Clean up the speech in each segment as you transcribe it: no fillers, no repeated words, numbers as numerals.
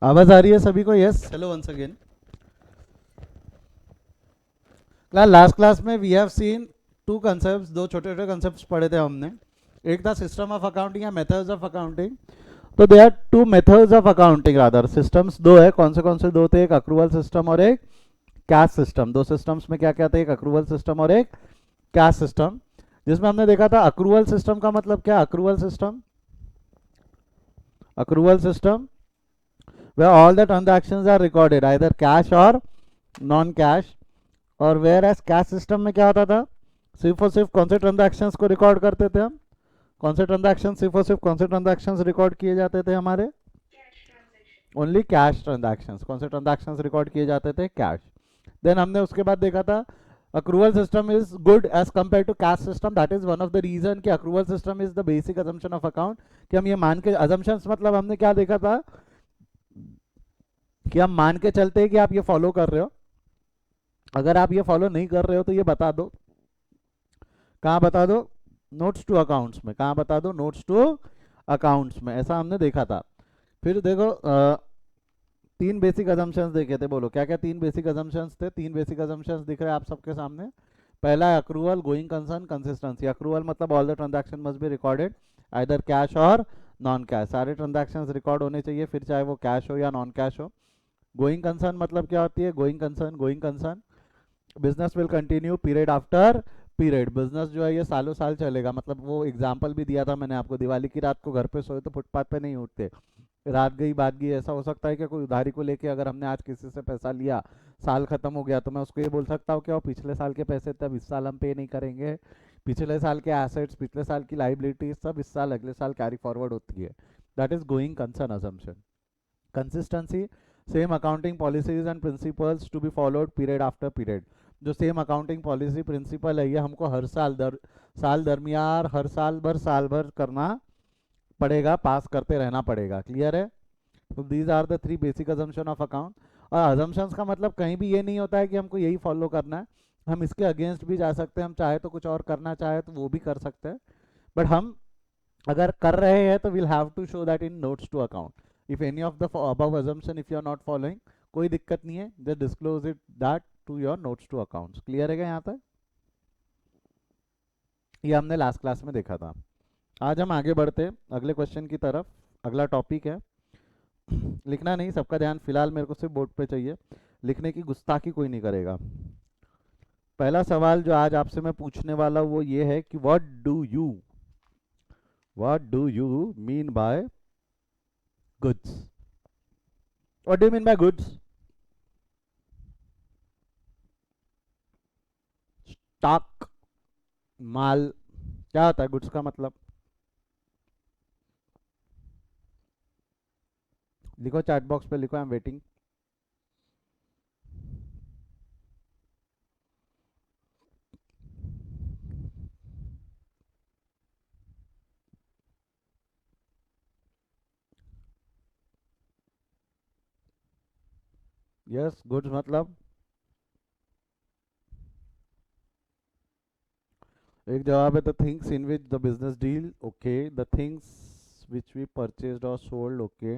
आवाज आ रही है सभी को? Yes, hello once again. Last class में we have seen two concepts, दो छोटे छोटे कंसेप्ट्स पढ़े थे हमने। एक था सिस्टम ऑफ अकाउंटिंग या मेथड्स ऑफ अकाउंटिंग। तो they are two methods of accounting, rather systems दो है। कौन से दो थे? एक अक्रूवल सिस्टम और एक कैश सिस्टम। दो सिस्टम्स में क्या क्या थे? एक अक्रूवल सिस्टम और एक कैश सिस्टम। जिसमें हमने देखा था अक्रूवल सिस्टम का मतलब क्या? Accrual system where all the transactions are recorded either cash or non cash. और वेयर एज कैश सिस्टम में क्या होता था? सिर्फ और सिर्फ कौन से ट्रांजैक्शंस को रिकॉर्ड करते थे हम? कौन से ट्रांजैक्शन, सिर्फ और सिर्फ कौन से ट्रांजैक्शंस रिकॉर्ड किए जाते थे हमारे? Only cash transactions. कौन से ट्रांजैक्शंस रिकॉर्ड किए जाते थे? कैश। देन हमने उसके बाद देखा था accrual system is good as compared to cash system. that is one of the reason कि accrual system is the basic assumption of account। कि हम ये मान के, assumptions मतलब हमने क्या देखा था कि हम मान के चलते हैं कि आप ये फॉलो कर रहे हो। अगर आप ये फॉलो नहीं कर रहे हो तो ये बता दो। कहाँ बता दो? नोट्स टू अकाउंट्स में। कहाँ बता दो? नोट्स टू अकाउंट्स में। ऐसा हमने देखा था। फिर देखो तीन बेसिक अजम्पशंस देखे थे। बोलो क्या क्या तीन बेसिक अजम्पशंस थे? तीन बेसिक अजम्पशंस दिख रहे हैं आप सबके सामने। पहला है accrual, going concern, consistency. Accrual मतलब all the transaction must be recorded either cash or non cash. सारे ट्रांजैक्शंस रिकॉर्ड होने चाहिए, फिर चाहे वो कैश हो या नॉन कैश हो। गोइंग कंसर्न मतलब क्या होती है? Going concern business will continue period after period. Business जो है ये सालों साल चलेगा। मतलब वो एग्जाम्पल भी दिया था मैंने आपको, दिवाली की रात को घर पे सोए तो फुटपाथ पे नहीं उठते। रात गई बात गई। ऐसा हो सकता है कि कोई उधारी को लेके अगर हमने आज किसी से पैसा लिया, साल खत्म हो गया, तो मैं उसको ये बोल सकता हूँ कि वो पिछले साल के पैसे तब इस साल हम पे नहीं करेंगे। पिछले साल के एसेट्स, पिछले साल की लाइबिलिटीज सब इस साल अगले साल कैरी फॉरवर्ड होती है। That is going concern assumption. Consistency, same accounting policies and principles to be followed period after period. जो सेम अकाउंटिंग पॉलिसी प्रिंसिपल है ये हमको हर साल दरमियान, हर साल भर करना पड़ेगा, पास करते रहना पड़ेगा। क्लियर है? तो these are the three basic assumption of account. और अजम्पशंस का मतलब कहीं भी ये नहीं होता है कि हमको यही फॉलो करना है। हम इसके अगेंस्ट भी जा सकते हैं। हम चाहे तो कुछ और करना चाहे तो वो भी कर सकते हैं। बट हम अगर कर रहे हैं तो will have to show that in notes to account. If any of the above assumption if you are not following, कोई दिक्कत नहीं है, just disclose it that to your notes to accounts. Clear है क्या यहाँ तक? ये हमने लास्ट क्लास में देखा था। आज हम आगे बढ़ते हैं अगले क्वेश्चन की तरफ। अगला टॉपिक है, लिखना नहीं, सबका ध्यान फिलहाल मेरे को सिर्फ बोर्ड पे चाहिए। लिखने की गुस्ताखी कोई नहीं करेगा। पहला सवाल जो आज आपसे मैं पूछने वाला हूँ वो ये है कि what do you mean by goods? What do you mean by goods? Stock, माल, क्या होता है गुड्स का मतलब? लिखो चैट बॉक्स पे, लिखो, I am waiting. Yes, goods मतलब एक जवाब है the things in which the business deal. Okay, the things which we purchased और सोल्ड। Okay,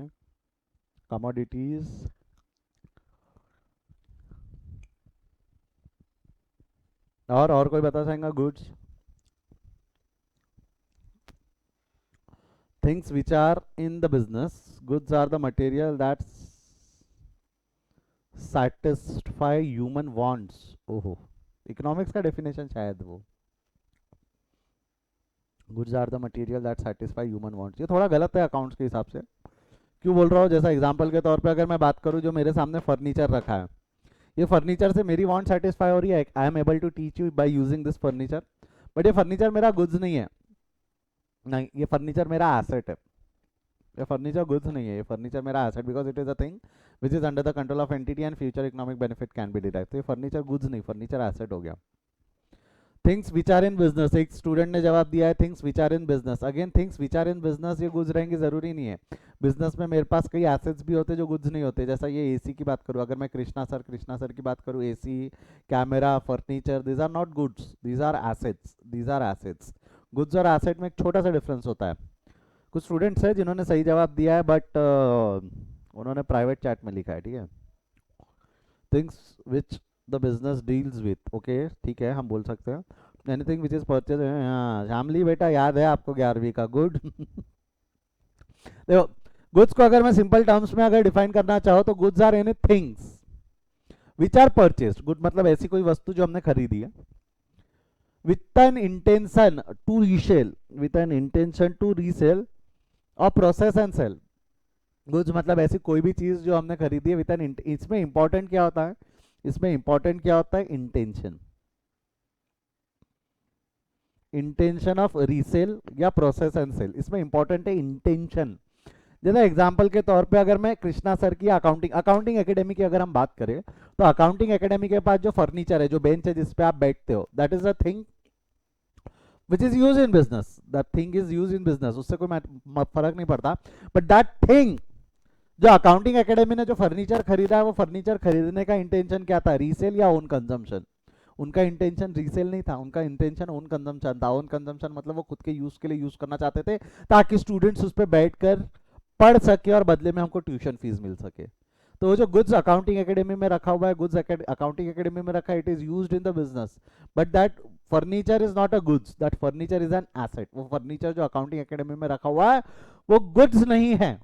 commodities. और कोई बता सकेगा goods? Things which are in the business. Goods are the material that satisfy human wants। ओहो, economics का definition शायद वो। Goods are the material that satisfy human wants, ये थोड़ा गलत है अकाउंट्स के हिसाब से। क्यों बोल रहा हूँ? जैसा एग्जांपल के तौर पे अगर मैं बात करूँ, जो मेरे सामने फर्नीचर रखा है, ये फर्नीचर से मेरी वांट सेटिस्फाई हो रही है। I am able to teach you by using this furniture. But ये फर्नीचर मेरा गुड्स नहीं है। नहीं, ये फर्नीचर मेरा एसेट है। ये फर्नीचर गुड्स नहीं है, ये फर्नीचर मेरा asset, because it is a thing which is under the control of entity and future economic benefit can be derive. तो ये फर्नीचर गुड्स नहीं, फर्नीचर एसेट हो गया। Things which are in business, एक स्टूडेंट ने जवाब दिया है things which are in business. Again things which are in business ये गुड्स रहेंगे जरूरी नहीं है। बिजनेस में मेरे पास कई एसेट्स भी होते हैं जो गुड्स नहीं होते। जैसा ये एसी की बात करूँ, अगर मैं कृष्णा सर की बात करूँ, AC, camera, furniture, these are not goods, these are assets, these are assets. Goods और एसेट में एक छोटा सा डिफरेंस होता है। कुछ स्टूडेंट्स हैं जिन्होंने सही जवाब दिया है, बट उन्होंने प्राइवेट चैट में लिखा है, ठीक है। Things which the business deals with, okay ठीक है, हम बोल सकते हैं एनीथिंग विच इज परचेज। हाँ शामली बेटा याद है आपको 11वीं का, गुड। देखो गुड्स को अगर मैं सिंपल टर्म्स में अगर डिफाइन करना चाहूँ तो goods are any things which are purchase. Good मतलब ऐसी कोई वस्तु जो हमने खरीदी है with an intention to resell, with an intention to resell और प्रोसेस एंड सेल। गुड्स मतलब ऐसी कोई भी चीज जो हमने खरीदी है विद एन, इसमें इंपॉर्टेंट क्या होता है, इसमें इंपॉर्टेंट क्या होता है, इंटेंशन, इंटेंशन ऑफ रीसेल या प्रोसेस एंड सेल, इसमें इंपॉर्टेंट है इंटेंशन। जैसे एग्जांपल के तौर पे अगर मैं कृष्णा सर की अकाउंटिंग अकाउंटिंग एकेडमी की अगर हम बात करें तो अकाउंटिंग एकेडमी के पास जो फर्नीचर है, जो बेंच है जिस पे आप बैठते हो, that is a thing which is use in business, that thing is use in business, उससे कोई फर्क नहीं पड़ता। बट दैट थिंग, जो अकाउंटिंग एकेडमी ने जो फर्नीचर खरीदा है वो फर्नीचर खरीदने का इंटेंशन क्या था, रीसेल या ओन कंजम्पशन। उनका इंटेंशन रीसेल नहीं था, उनका इंटेंशन ओन कंजम्पशन था। ओन कंजम्पशन मतलब वो खुद के यूज के लिए यूज करना चाहते थे ताकि स्टूडेंट्स उस पर बैठकर पढ़ सके और बदले में हमको ट्यूशन फीस मिल सके। तो वो जो गुड्स अकाउंटिंग एकेडमी में रखा हुआ है, गुड्स अकाउंटिंग एकेडमी में रखा है, it is used in the business, but that furniture is not a goods, that furniture is an asset. वो फर्नीचर जो अकाउंटिंग एकेडमी में रखा हुआ है वो गुड्स नहीं है,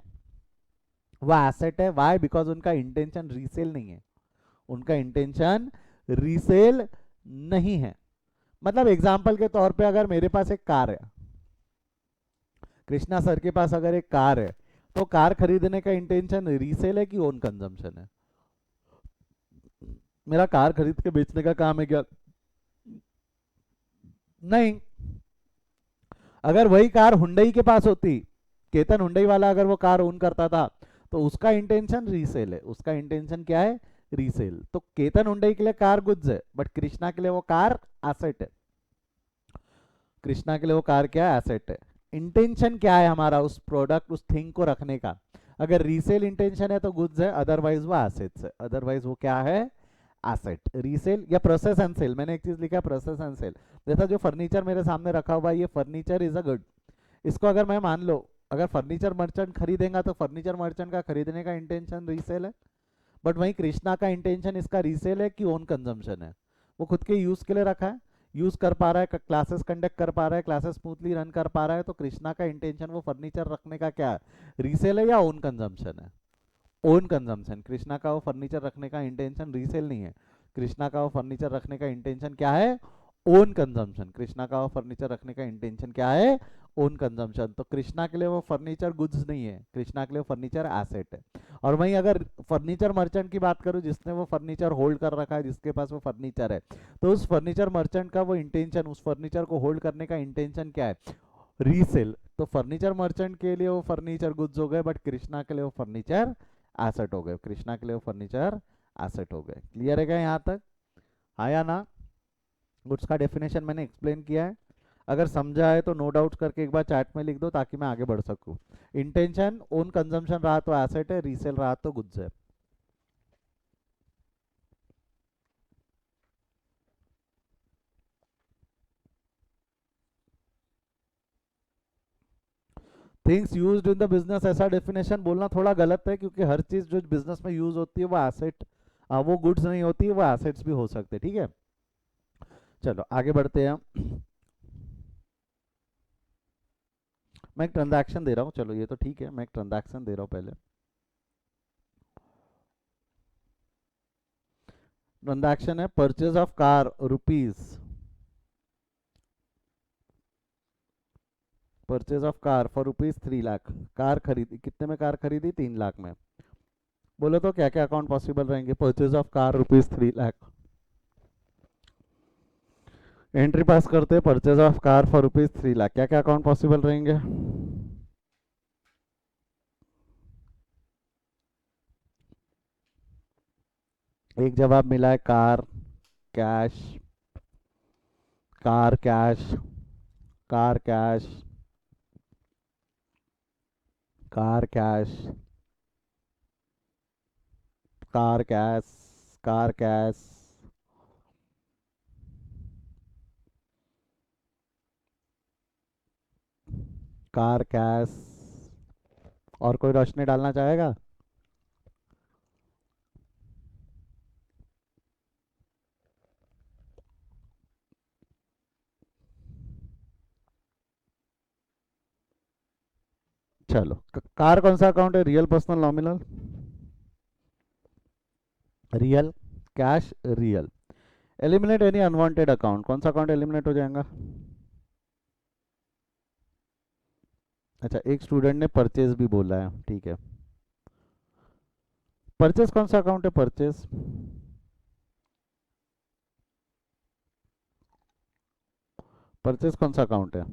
वो एसेट है। वाई? बिकॉज उनका इंटेंशन रीसेल नहीं है, उनका इंटेंशन रीसेल नहीं है। मतलब एग्जाम्पल के तौर पे अगर मेरे पास एक कार है, कृष्णा सर के पास अगर एक कार है, तो कार खरीदने का इंटेंशन रीसेल है कि ओन कंजम्पशन है? मेरा कार खरीद के बेचने का काम है क्या? नहीं। अगर वही कार हुंडई के पास होती, केतन हुंडई वाला अगर वो कार ओन करता था, तो उसका इंटेंशन रीसेल है, उसका इंटेंशन क्या है, रीसेल। तो केतन हुंडई के लिए कार गुड्स है, बट कृष्णा के लिए वो कार एसेट है। कृष्णा के लिए वो कार क्या है, एसेट है। इंटेंशन क्या है हमारा उस प्रोडक्ट, उस थिंग को रखने का? अगर रीसेल इंटेंशन है तो गुड्स है, अदरवाइज वो एसेट्स है, अदरवाइज वो क्या है, एसेट। रीसेल या प्रोसेस एंड सेल, मैंने एक चीज लिखा है प्रोसेस एंड सेल। जैसा जो फर्नीचर मेरे सामने रखा हुआ है, ये फर्नीचर इज अ गुड। इसको अगर मैं मान लो, अगर फर्नीचर मर्चेंट खरीदेगा तो फर्नीचर मर्चेंट का खरीदने का इंटेंशन रीसेल है, बट वहीं कृष्णा का इंटेंशन इसका रीसेल है कि ओन कंजम्पशन है? वो खुद के यूज के लिए रखा है, यूज कर पा रहा है, क्लासेस कंडक्ट कर पा रहा है, क्लासेस स्मूथली रन कर पा रहा है, तो कृष्णा का इंटेंशन वो फर्नीचर रखने का क्या है, रीसेल है या ओन कंजम्पशन है? Own consumption. कृष्णा का वो फर्नीचर रखने का इंटेंशन रीसेल नहीं है, कृष्णा का वो फर्नीचर रखने का इंटेंशन क्या है, ओन कंजम्पशन। कृष्णा का वो फर्नीचर रखने का इंटेंशन क्या है, ओन कंजम्पशन। तो कृष्णा के लिए वो फर्नीचर गुड्स नहीं है, कृष्णा के लिए फर्नीचर एसेट है। और वहीं अगर फर्नीचर मर्चेंट की बात करूं, जिसने वो फर्नीचर होल्ड कर रखा है, जिसके पास वो फर्नीचर है, तो उस फर्नीचर मर्चेंट का वो इंटेंशन, उस फर्नीचर को होल्ड करने का इंटेंशन क्या है, रीसेल। तो फर्नीचर मर्चेंट के लिए वो फर्नीचर गुड्स हो गए, बट कृष्णा के लिए वो फर्नीचर एसेट हो गए, कृष्णा के लिए वो फर्नीचर एसेट हो गए। क्लियर है क्या यहाँ तक? हाँ या ना? गुड्स का डेफिनेशन मैंने एक्सप्लेन किया है, अगर समझा है तो नो डाउट करके एक बार चैट में लिख दो ताकि मैं आगे बढ़ सकूँ। इंटेंशन ओन कंजम्पशन रहा तो एसेट है, रीसेल रहा तो गुड्स है। Things used in the business, ऐसा डेफिनेशन बोलना थोड़ा गलत है, क्योंकि हर चीज जो बिजनेस में यूज होती है वो एसेट, वो गुड्स नहीं होती है, वो एसेट्स भी हो सकते हैं, ठीक है। चलो आगे बढ़ते हैं हम। मैं एक ट्रांजैक्शन दे रहा हूँ, चलो ये तो ठीक है, मैं एक ट्रांजैक्शन दे रहा हूँ पहले। ट्रांजैक्शन है purchase of car rupees, purchase of car for rupees 3 lakh. Car खरीदी कितने में, कार खरीदी 3 लाख में। बोलो तो क्या क्या अकाउंट पॉसिबल रहेंगे, purchase of car rupees 3 lakh. Entry पास करते हैं, purchase of car for rupees 3 lakh, क्या क्या अकाउंट पॉसिबल रहेंगे? एक जवाब मिला है, car cash, car cash, car cash, car cash, car cash, car cash, car cash. और कोई रोशनी डालना चाहेगा? चलो कार कौन सा अकाउंट है? Real, personal, nominal? Real, cash, real. Eliminate any unwanted account, कौन सा अकाउंट एलिमिनेट हो जाएगा? अच्छा, एक स्टूडेंट ने परचेज भी बोला है, ठीक है। परचेज कौन सा अकाउंट है? परचेज, परचेज कौन सा अकाउंट है?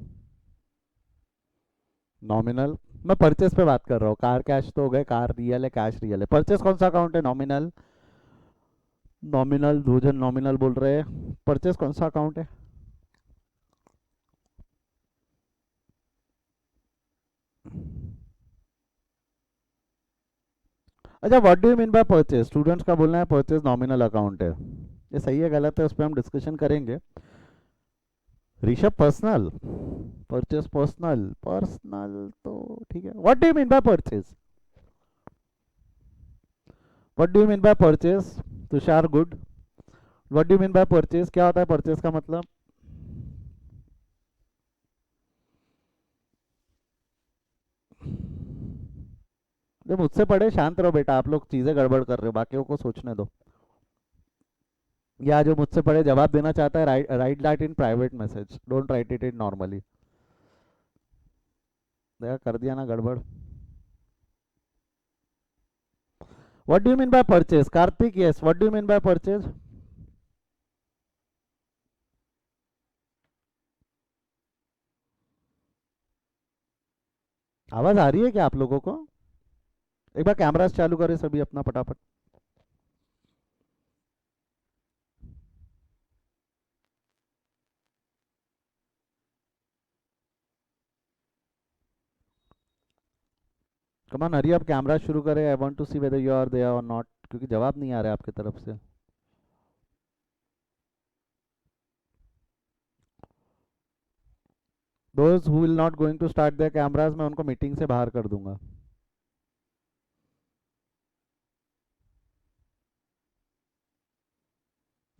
नॉमिनल। मैं परचेज पे बात कर रहा हूँ, कार कैश तो हो गए, कार रियल है, कैश रियल है। परचेज कौन सा अकाउंट है? नॉमिनल। नॉमिनल, दो जन नॉमिनल बोल रहे हैं। परचेज कौन सा अकाउंट है? अच्छा, what do you mean by purchase? Students का बोलना है परचेज नॉमिनल अकाउंट है। ये सही है गलत है उस पर हम डिस्कशन करेंगे। Rishabh, personal? Purchase personal, personal तो ठीक है। What do you mean by purchase? What do you mean by purchase? Tushar, good. What do you mean by purchase? क्या होता है परचेज का मतलब? जब मुझसे पढ़े, शांत रहो बेटा, आप लोग चीजें गड़बड़ कर रहे हो, बाकियों को सोचने दो। या जो मुझसे पढ़े जवाब देना चाहता है, right right that in private message, don't write it in normally. देखा, कर दिया ना गड़बड़। What do you mean by purchase? Kartik, yes, what do you mean by purchase? आवाज आ रही है क्या आप लोगों को? एक बार कैमरास चालू करें सभी अपना फटाफट। कमान हरी, आप कैमरा शुरू करें। I want to see whether you are there or not, क्योंकि जवाब नहीं आ रहा है आपकी तरफ से। Those who will not going to start their cameras, मैं उनको मीटिंग से बाहर कर दूंगा।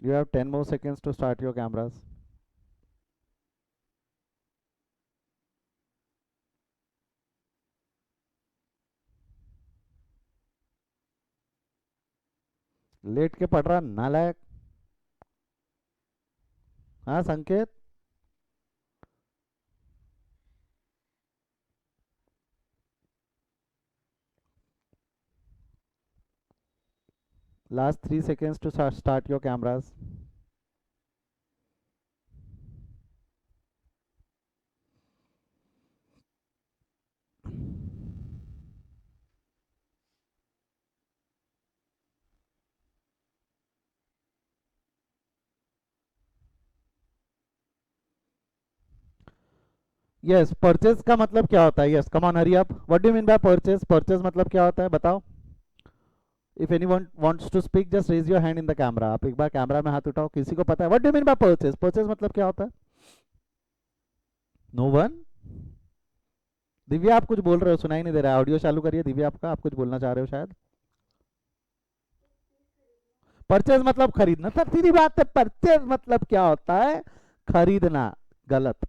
You have 10 more seconds to start your cameras. लेट के पढ़ रहा नालायक। हाँ संकेत। Last 3 seconds to start your cameras. Yes, purchase का मतलब क्या होता है? Yes, come on hurry up. What do you mean by purchase? Purchase मतलब क्या होता है बताओ। If anyone wants to speak, just raise your hand in the camera. आप एक बार कैमरा में हाथ उठाओ, किसी को पता है what do you mean by purchase? Purchase मतलब क्या होता है? No one. दिव्या, आप कुछ बोल रहे हो, सुनाई नहीं दे रहा है। ऑडियो चालू करिए दिव्या, आपका, आप कुछ बोलना चाह रहे हो शायद। परचेज मतलब खरीदना, सर सीधी बात है। परचेज मतलब क्या होता है? खरीदना। गलत।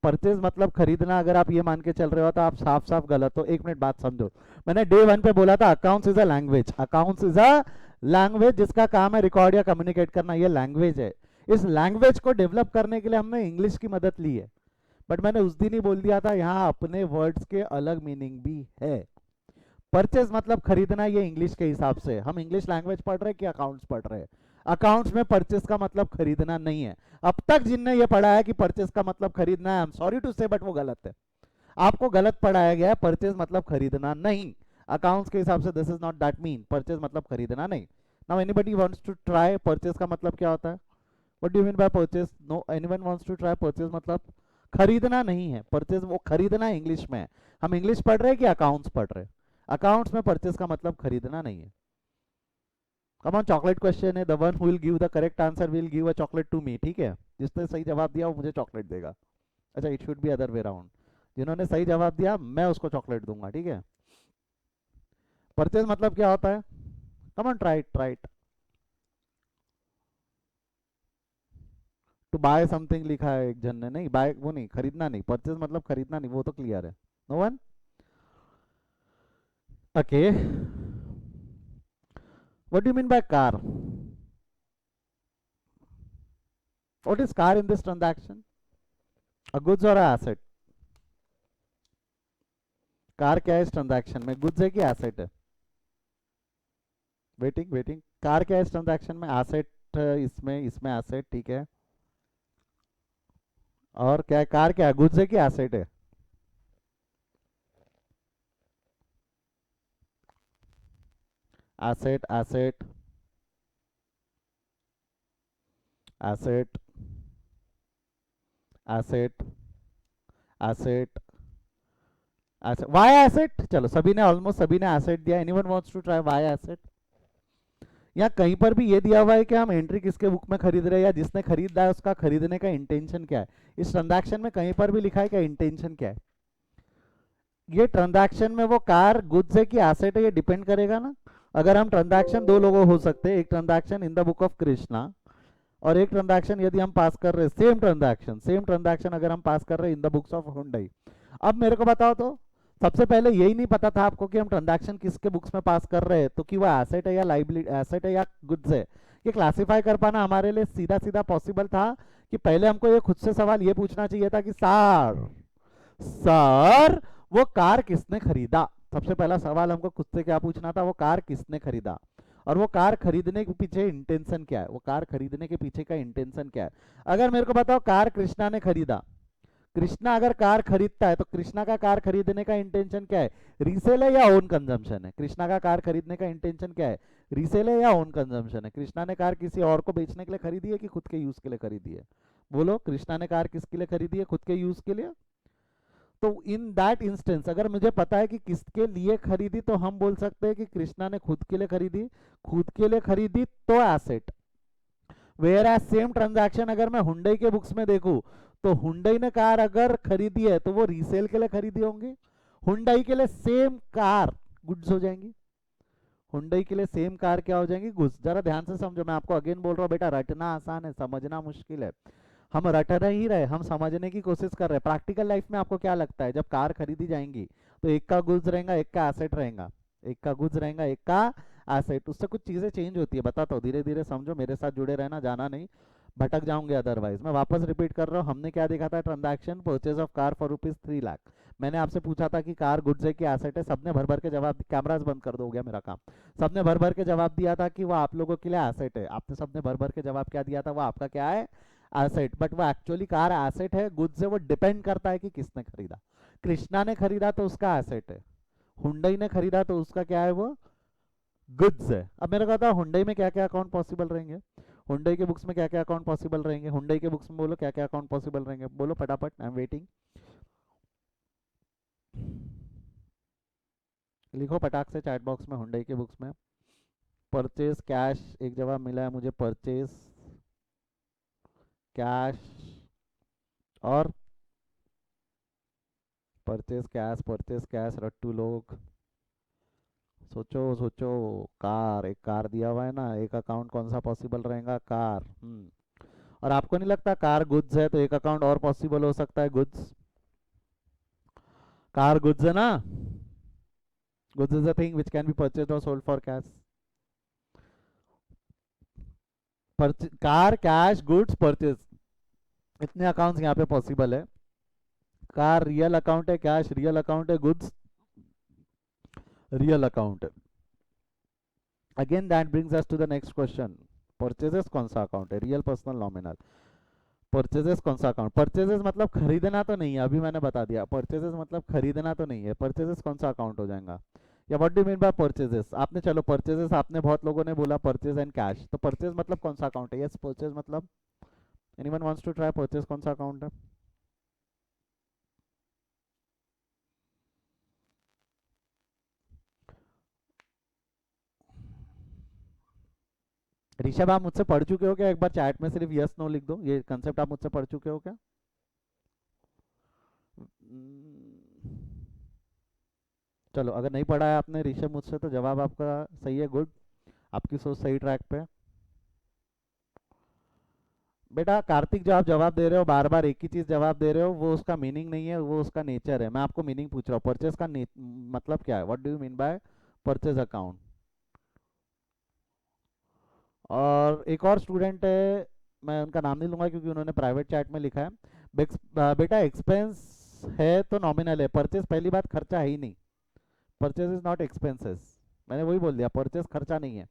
परचेज मतलब खरीदना, अगर आप ये मान के चल रहे हो तो आप साफ साफ गलत हो। एक मिनट बात समझो। मैंने डे वन पे बोला था accounts is a language. Accounts is a language जिसका काम है रिकॉर्ड या कम्युनिकेट करना, ये लैंग्वेज है। इस लैंग्वेज को डेवलप करने के लिए हमने इंग्लिश की मदद ली है। बट मैंने उस दिन ही बोल दिया था, यहाँ अपने वर्ड्स के अलग मीनिंग भी है। परचेज मतलब खरीदना, ये इंग्लिश के हिसाब से। हम इंग्लिश लैंग्वेज पढ़ रहे हैं कि अकाउंट्स पढ़ रहे हैं? अकाउंट्स में परचेज का मतलब खरीदना नहीं है। अब तक जिनने ये पढ़ा है कि परचेज का मतलब खरीदना है, आई एम सॉरी टू से बट वो गलत है। आपको गलत पढ़ाया गया है। परचेज मतलब खरीदना नहीं। अकाउंट्स के हिसाब से this is not that mean. Purchase मतलब खरीदना नहीं। Now anybody wants to try purchase का मतलब क्या होता है? What do you mean by purchase? No anyone wants to try purchase मतलब खरीदना नहीं है। परचेज वो खरीदना है इंग्लिश में। हम इंग्लिश पढ़ रहे हैं कि अकाउंट्स पढ़ रहे हैं? अकाउंट्स में परचेज का मतलब खरीदना नहीं है। कम ऑन, चॉकलेट क्वेश्चन है। The one who will give the correct answer will give a chocolate to me, ठीक है? जिसने सही जवाब दिया वो मुझे चॉकलेट देगा। अच्छा, it should be other way round. जिन्होंने सही जवाब दिया मैं उसको चॉकलेट दूंगा, ठीक है? परचेज मतलब क्या होता है? Come on, try it, try it. To buy something लिखा है एक जन ने, नहीं बाय वो नहीं, खरीदना नहीं। परचेज मतलब खरीदना नहीं, वो तो क्लियर है। No one. Okay, what do you mean by car? What is car in this transaction? A goods और एसेट? कार क्या है इस ट्रांजैक्शन में, गुड्स है कि एसेट है? वेटिंग वेटिंग, कार क्या है इस ट्रांजैक्शन में? एसेट इसमें, इसमें एसेट, ठीक है। और क्या है, कार क्या है, गुड्स है कि एसेट है? Asset asset asset asset asset asset, why asset. चलो सभी ने, ऑलमोस्ट सभी ने एसेट दिया। Anyone wants to try why asset? या कहीं पर भी ये दिया हुआ है कि हम एंट्री किसके बुक में खरीद रहे हैं, या जिसने खरीदा है उसका खरीदने का इंटेंशन क्या है? इस ट्रांजैक्शन में कहीं पर भी लिखा है क्या इंटेंशन क्या है? ये ट्रांजैक्शन में वो कार गुड्स है कि एसेट है, ये डिपेंड करेगा ना। अगर हम ट्रांजैक्शन, दो लोगों हो सकते हैं, एक transaction in the book of Krishna और एक ट्रांजैक्शन यदि हम पास कर रहे हैं, सेम ट्रांजैक्शन अगर हम पास कर रहे हैं इन द बुक्स ऑफ हुंडई। अब मेरे को बताओ तो, सबसे पहले यही नहीं पता था आपको कि हम ट्रांजैक्शन किसके बुक्स में पास कर रहे हैं, तो कि वो एसेट है या लाइबिलिटी, एसेट है या गुड्स है, ये क्लासिफाई कर पाना हमारे लिए सीधा सीधा पॉसिबल था कि पहले हमको ये खुद से सवाल ये पूछना चाहिए था कि सर, सर वो कार किसने खरीदा? सबसे पहला सवाल हमको खुद से क्या पूछना था, वो कार किसने खरीदा, और वो कार खरीदने के पीछे इंटेंशन क्या है, वो कार खरीदने के पीछे का इंटेंशन क्या है। अगर मेरे को बताओ कार कृष्णा ने खरीदा, कृष्णा अगर कार खरीदता है तो कृष्णा का कार खरीदने का इंटेंशन क्या है, रीसेल है या ओन कंजम्पशन है? कृष्णा का कार खरीदने का इंटेंशन क्या है, रीसेल है या ओन कंजम्पशन है? कृष्णा ने कार किसी और को बेचने के लिए खरीदी है कि खुद के यूज के लिए खरीदी है? बोलो, कृष्णा ने कार किसके लिए खरीदी है, खुद के यूज के लिए? तो इन दैट इंस्टेंस अगर मुझे पता है कि किसके लिए खरीदी, तो हम बोल सकते हैं कि कृष्णा ने खुद के लिए खरीदी, खुद के लिए खरीदी तो asset. Whereas same transaction अगर मैं हुंडई के बुक्स में देखूं, तो हुंडई ने कार अगर खरीदी है तो वो रीसेल के लिए खरीदी होंगी, हुंडई के लिए सेम कार गुड्स हो जाएंगी, हुंडई के लिए सेम कार क्या हो जाएंगी, गुड्स। जरा ध्यान से समझो, मैं आपको अगेन बोल रहा हूँ बेटा, रटना आसान है, समझना मुश्किल है। हम रट रहे ही रहे, हम समझने की कोशिश कर रहे हैं। प्रैक्टिकल लाइफ में आपको क्या लगता है, जब कार खरीदी जाएंगी तो एक का गुड्स रहेगा, एक का एसेट रहेगा, एक का गुड्स रहेगा, एक का एसेट, उससे कुछ चीजें चेंज होती है, बताता हूँ, धीरे धीरे समझो, मेरे साथ जुड़े रहना, जाना नहीं, भटक जाऊंगे अदरवाइज। मैं वापस रिपीट कर रहा हूँ, हमने क्या देखा था, transaction purchase of car for ₹3 lakh. मैंने आपसे पूछा था कि कार गुड्स है कि एसेट है, सबने भर भर के जवाब, कैमराज बंद कर दो, हो गया मेरा काम। सबने भर भर के जवाब दिया था कि वो आप लोगों के लिए एसेट है, आपने सबने भर भर के जवाब क्या दिया था, वो आपका क्या है, एसेट। बट वो एक्चुअली कार एसेट है, गुड्स है, वो डिपेंड करता है कि किसने खरीदा। कृष्णा ने खरीदा तो उसका एसेट है, हुंडई ने खरीदा तो उसका क्या है, वो गुड्स है। अब मेरे को बताओ हुंडई में क्या क्या अकाउंट पॉसिबल रहेंगे, हुंडई के बुक्स में क्या क्या अकाउंट पॉसिबल रहेंगे, हुंडई के बुक्स में बोलो क्या क्या अकाउंट पॉसिबल रहेंगे, बोलो फटाफट, आई एम वेटिंग। लिखो फटाक से चैट बॉक्स में, हुंडई के बुक्स में परचेज कैश, एक जवाब मिला है मुझे, परचेज कैश और परचेज कैश, रट्टू लोग सोचो सोचो। कार, एक कार दिया हुआ है ना, एक अकाउंट कौन सा पॉसिबल रहेगा, कार। और आपको नहीं लगता कार गुड्स है तो एक अकाउंट और पॉसिबल हो सकता है, गुड्स, कार गुड्स है ना, goods is a thing which can be purchase or sold for cash. Car, cash, goods, purchase, इतने अकाउंट्स यहाँ पे पॉसिबल है। कार रियल अकाउंट है, कैश रियल अकाउंट है, गुड्स रियल अकाउंट है। Again that brings us to the next question, purchases कौन सा account है, रियल, पर्सनल, नॉमिनल? परचेजेस कौन सा अकाउंट, परचेजेस मतलब खरीदना तो नहीं है, अभी मैंने बता दिया, परचेजेस मतलब खरीदना तो नहीं है, परचेजेस कौन सा अकाउंट हो जाएगा, या what do mean by purchases? आपने, चलो परचेजेस आपने बहुत लोगों ने बोला परचेज एंड कैश, तो परचेज मतलब कौन सा अकाउंट है, यस परचेज मतलब, anyone wants to try, purchase कौन सा अकाउंट है? ऋषभ आप मुझसे पढ़ चुके हो क्या, एक बार चैट में सिर्फ यस नो लिख दो, ये कंसेप्ट आप मुझसे पढ़ चुके हो क्या? चलो अगर नहीं पढ़ा है आपने ऋषभ मुझसे, तो जवाब आपका सही है, गुड, आपकी सोच सही ट्रैक पे है। बेटा कार्तिक, जो आप जवाब दे रहे हो, बार बार एक ही चीज जवाब दे रहे हो, वो उसका मीनिंग नहीं है, वो उसका नेचर है। मैं आपको मीनिंग पूछ रहा हूँ, परचेस का मतलब क्या है, what do you mean by purchase account. और एक और स्टूडेंट है, मैं उनका नाम नहीं लूंगा क्योंकि उन्होंने प्राइवेट चैट में लिखा है, बेटा एक्सपेंस है तो नॉमिनल है, परचेज पहली बात खर्चा है ही नहीं, परचेज इज नॉट एक्सपेंसेस। मैंने वही बोल दिया, परचेज खर्चा नहीं है,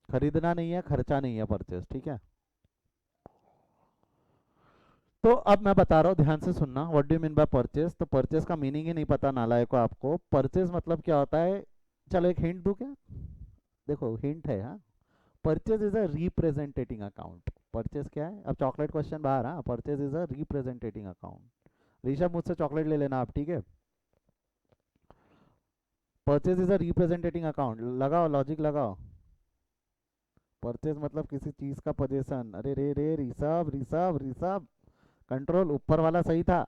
खरीदना नहीं है, खर्चा नहीं है परचेज, ठीक है। तो अब मैं बता रहा हूँ, ध्यान से सुनना, what do you mean by purchase. तो परचेज का मीनिंग ही नहीं पता नालायक को आपको। परचेज मतलब क्या होता है, चलो एक हिंट दूं क्या, देखो हिंट है, हाँ। Purchase is a representing account. Purchase क्या है, अब चॉकलेट क्वेश्चन बाहर, हाँ। Purchase is a representing account. Rishabh मुझसे चॉकलेट ले लेना आप, ठीक है। Purchase is a representing account, लगाओ लॉजिक लगाओ। परचेज मतलब किसी चीज का पोजेशन। अरे रे रे ऋषभ ऋषभ ऋषभ, कंट्रोल, ऊपर वाला सही था।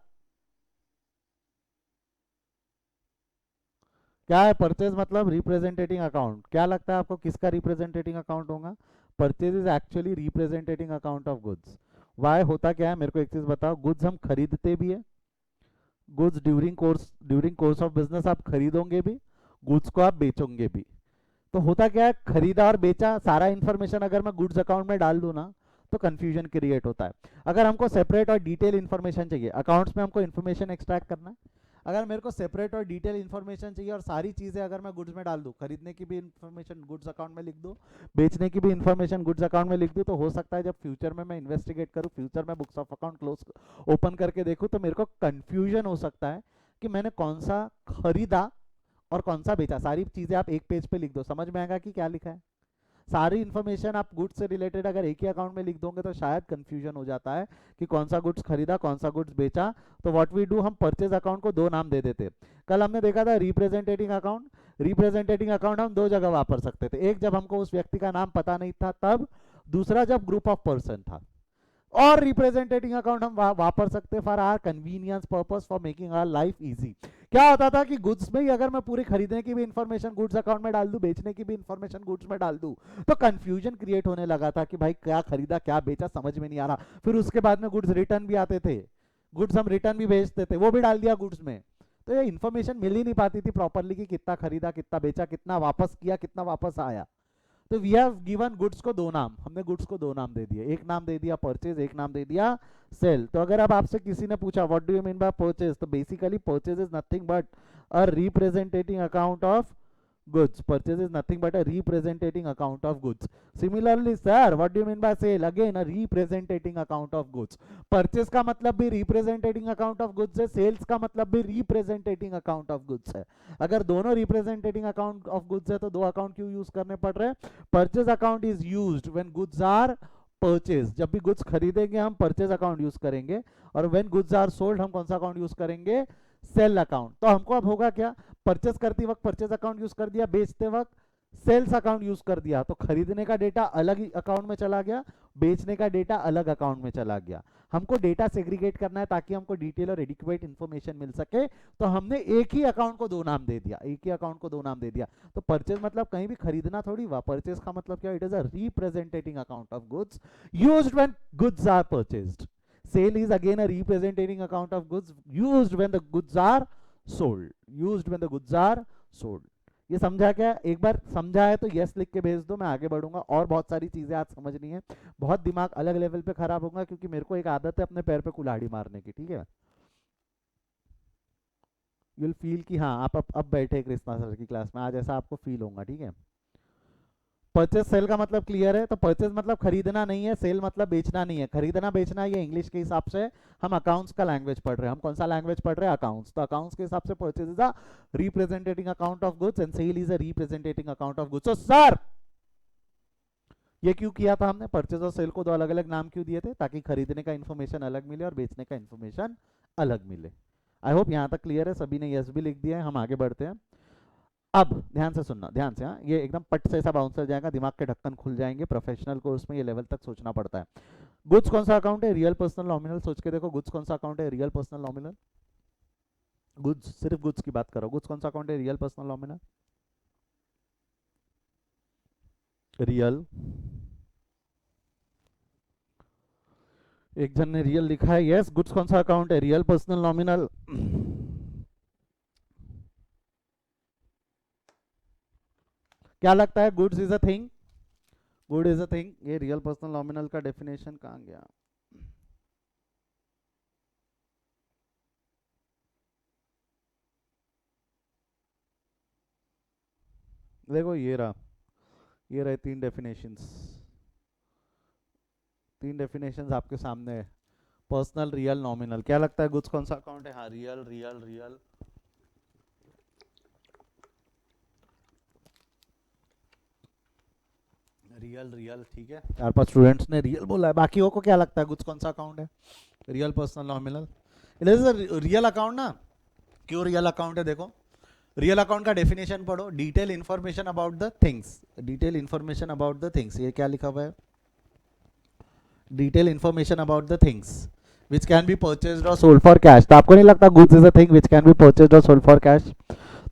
क्या है परचेज मतलब, रिप्रेजेंटेटिंग अकाउंट। क्या लगता है आपको किसका रिप्रेजेंटेटिंग अकाउंट होगा? Purchase is actually representing account of goods. Why होता क्या है, मेरे को एक चीज बताओ, गुड्स हम खरीदते भी है, goods during course of business आप खरीदोगे भी, गुड्स को आप बेचोगे भी। तो होता क्या है, खरीदा और बेचा सारा इंफॉर्मेशन अगर मैं गुड्स अकाउंट में डाल दूं ना, तो कंफ्यूजन क्रिएट होता है। अगर हमको सेपरेट और डिटेल इंफॉर्मेशन चाहिए, अकाउंट्स में हमको इंफॉर्मेशन एक्सट्रैक्ट करना है, अगर मेरे को सेपरेट और डिटेल इंफॉर्मेशन चाहिए और सारी चीजें अगर मैं गुड्स में डाल दूं, खरीदने की भी इंफॉर्मेशन गुड्स अकाउंट में लिख दूं, बेचने की भी इंफॉर्मेशन गुड्स अकाउंट में लिख दूं, तो हो सकता है जब फ्यूचर में मैं इन्वेस्टिगेट करूं, फ्यूचर में books of account close open करके देखूं, तो मेरे को कंफ्यूजन हो सकता है कि मैंने कौन सा खरीदा और कौन सा बेचा। सारी चीजें आप एक पेज पे लिख दो, समझ में आएगा कि क्या लिखा है। सारी इन्फॉर्मेशन आप गुड्स से रिलेटेड अगर एक ही अकाउंट में लिख दोगे तो शायद कंफ्यूजन हो जाता है कि कौन सा गुड्स खरीदा कौन सा गुड्स बेचा। तो व्हाट वी डू, हम परचेज अकाउंट को दो नाम दे देते। कल हमने देखा था रिप्रेजेंटेटिंग अकाउंट। रिप्रेजेंटेटिंग अकाउंट हम दो जगह वापर सकते थे, एक जब हमको उस व्यक्ति का नाम पता नहीं था तब, दूसरा जब ग्रुप ऑफ पर्सन था। और रिप्रेजेंटेटिंग अकाउंट हम वापर सकते for our convenience purpose, for making our life easy. क्या होता था कि गुड्स में ही अगर मैं पूरी खरीदने की भी इंफॉर्मेशन गुड्स अकाउंट में डाल दूं, बेचने की भी इंफॉर्मेशन गुड्स में डाल दूं, तो कंफ्यूजन क्रिएट होने लगा था कि भाई क्या खरीदा क्या बेचा समझ में नहीं आ रहा। फिर उसके बाद में गुड्स रिटर्न भी आते थे, गुड्स हम रिटर्न भी भेजते थे, वो भी डाल दिया गुड्स में। तो ये इंफॉर्मेशन मिल ही नहीं पाती थी प्रॉपरली कि कितना खरीदा कितना बेचा, कितना वापस किया कितना वापस आया। तो वी हैव गिवन गुड्स को दो नाम, हमने गुड्स को दो नाम दे दिए, एक नाम दे दिया परचेज, एक नाम दे दिया सेल। तो अगर अब आपसे किसी ने पूछा what do you mean by purchase, तो basically purchase is nothing but a representing account of goods. Purchase is nothing but a representing account of goods. Similarly sir, what do you mean by sale? Again a representing account of goods. Purchase का मतलब भी representing account of goods है, sales का मतलब भी representing account of goods है। अगर दोनों representing account of goods है तो दो अकाउंट क्यों यूज करने पड़ रहे हैं? Purchase account is used when goods are purchased, जब भी गुड्स खरीदेंगे हम परचेज अकाउंट यूज करेंगे, और व्हेन गुड्स आर सोल्ड हम कौन सा अकाउंट यूज करेंगे? Sale account. तो हमको अब होगा क्या, परचेज करते वक्त परचेज अकाउंट यूज कर दिया, बेचते वक्त सेल्स अकाउंट यूज कर दिया, तो खरीदने का डेटा अलग ही अकाउंट में चला गया, बेचने का डेटा अलग अकाउंट में चला गया। हमको डेटा सेग्रीगेट करना है ताकि हमको डिटेल और एडिक्वेट इंफॉर्मेशन मिल सके, तो हमने एक ही अकाउंट को दो नाम दे दिया, एक ही अकाउंट को दो नाम दे दिया। तो परचेज मतलब कहीं भी खरीदना थोड़ी हुआ, परचेज का मतलब क्या, it is a representing account of goods used when goods are purchased. Sale is again a representing account of goods used when the goods are sold. Used when the goods are sold. ये समझा क्या? एक बार समझा है तो yes लिख के भेज दो, मैं आगे बढ़ूंगा। और बहुत सारी चीजें आज समझनी है, बहुत दिमाग अलग लेवल पे खराब होगा, क्योंकि मेरे को एक आदत है अपने पैर पे कुल्हाड़ी मारने की, ठीक है। यूल फील कि हाँ आप अब बैठे कृष्णा सर की क्लास में, आज ऐसा आपको फील होगा, ठीक है। परचेज सेल का मतलब क्लियर है। तो परचेज मतलब खरीदना नहीं है, सेल मतलब बेचना नहीं है। खरीदना बेचना ये इंग्लिश के हिसाब से हम अकाउंट्स का लैंग्वेज पढ़ रहे हैं। हम कौन सा लैंग्वेज पढ़ रहे हैं? अकाउंट्स। तो अकाउंट्स के हिसाब से purchase is a representing account of goods and sale is a representing account of goods. तो सर ये क्यों किया था हमने, परचेज और सेल को दो अलग अलग नाम क्यों दिए थे? ताकि खरीदने का इन्फॉर्मेशन अलग मिले और बेचने का इन्फॉर्मेशन अलग मिले। आई होप यहाँ तक क्लियर है, सभी ने यस भी लिख दिया है। हम आगे बढ़ते हैं। अब ध्यान से सुनना, ध्यान से, हाँ। ये एकदम पट से ऐसा बाउंसर जाएगा, दिमाग के ढक्कन खुल जाएंगे। प्रोफेशनल कोर्स में ये लेवल तक सोचना पड़ता है। गुड्स कौन सा अकाउंट है? Real personal nominal. सोच के देखो, गुड्स कौन सा अकाउंट है? Real personal nominal. गुड्स, सिर्फ गुड्स की बात करो। गुड्स कौन सा अकाउंट है? Real personal nominal. रियल। एक जन ने रियल लिखा है, यस। गुड्स कौन सा अकाउंट है? Real personal nominal. क्या लगता है goods is a thing? Good is a thing. ये रियल पर्सनल नॉमिनल का डेफिनेशन कहाँ गया? देखो ये रहे तीन डेफिनेशंस। तीन डेफिनेशंस आपके सामने है। Personal, real, nominal. क्या लगता है गुड्स कौन सा अकाउंट है? हाँ, real real real real real. ठीक है, चार पांच स्टूडेंट्स ने रियल बोला है। बाकियों को क्या लगता है गुड्स कौन सा अकाउंट है? Real, personal, nominal. It is real account ना। क्यों रियल अकाउंट है? देखो, रियल अकाउंट का डेफिनेशन पढ़ो। Detail information about the things. Detail information about the things, ये क्या लिखा हुआ है? Detail information about the things which can B purchased और सोल्ड फॉर कैश। तो आपको नहीं लगता goods is a thing which can B purchased और सोल्ड फॉर कैश?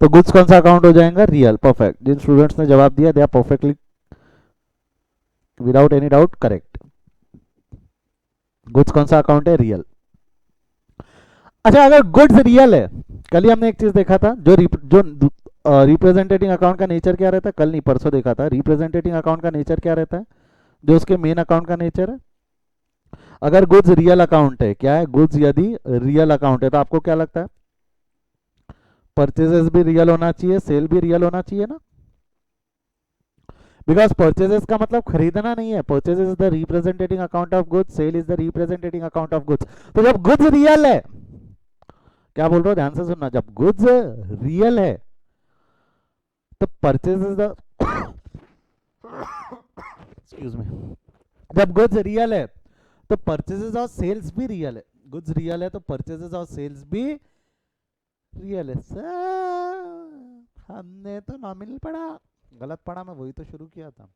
तो गुड्स कौन सा अकाउंट हो जाएगा? रियल। परफेक्ट। जिन स्टूडेंट्स ने जवाब दिया they are perfectly without any doubt correct. Goods कौन सा अकाउंट है? रियल। अच्छा, अगर गुड्स रियल है, कल ही हमने एक चीज देखा था, जो रिप्रेजेंटेटिंग अकाउंट का नेचर क्या रहता है? कल नहीं परसों देखा था। रिप्रेजेंटेटिंग अकाउंट का नेचर क्या रहता है? जो उसके मेन अकाउंट का नेचर है। अगर गुड्स रियल अकाउंट है, क्या है? गुड्स यदि रियल अकाउंट है तो आपको क्या लगता है? परचेजेस भी रियल होना चाहिए, सेल भी रियल होना चाहिए ना। बिकॉज परचेजेस का मतलब खरीदना नहीं है। Purchases is the representing account of goods, sale is the representing account of goods. तो जब गुड्स रियल है, क्या बोल रहा हूं ध्यान से सुनना, जब गुड्स रियल है तो purchase is the excuse me, जब गुड्स रियल है तो परचेजेस और सेल्स भी रियल है। गुड्स रियल है तो परचेजेस और सेल्स भी रियल है। सर हमने तो नॉमिनल पढ़ा, गलत पढ़ा। मैं वही तो शुरू किया था।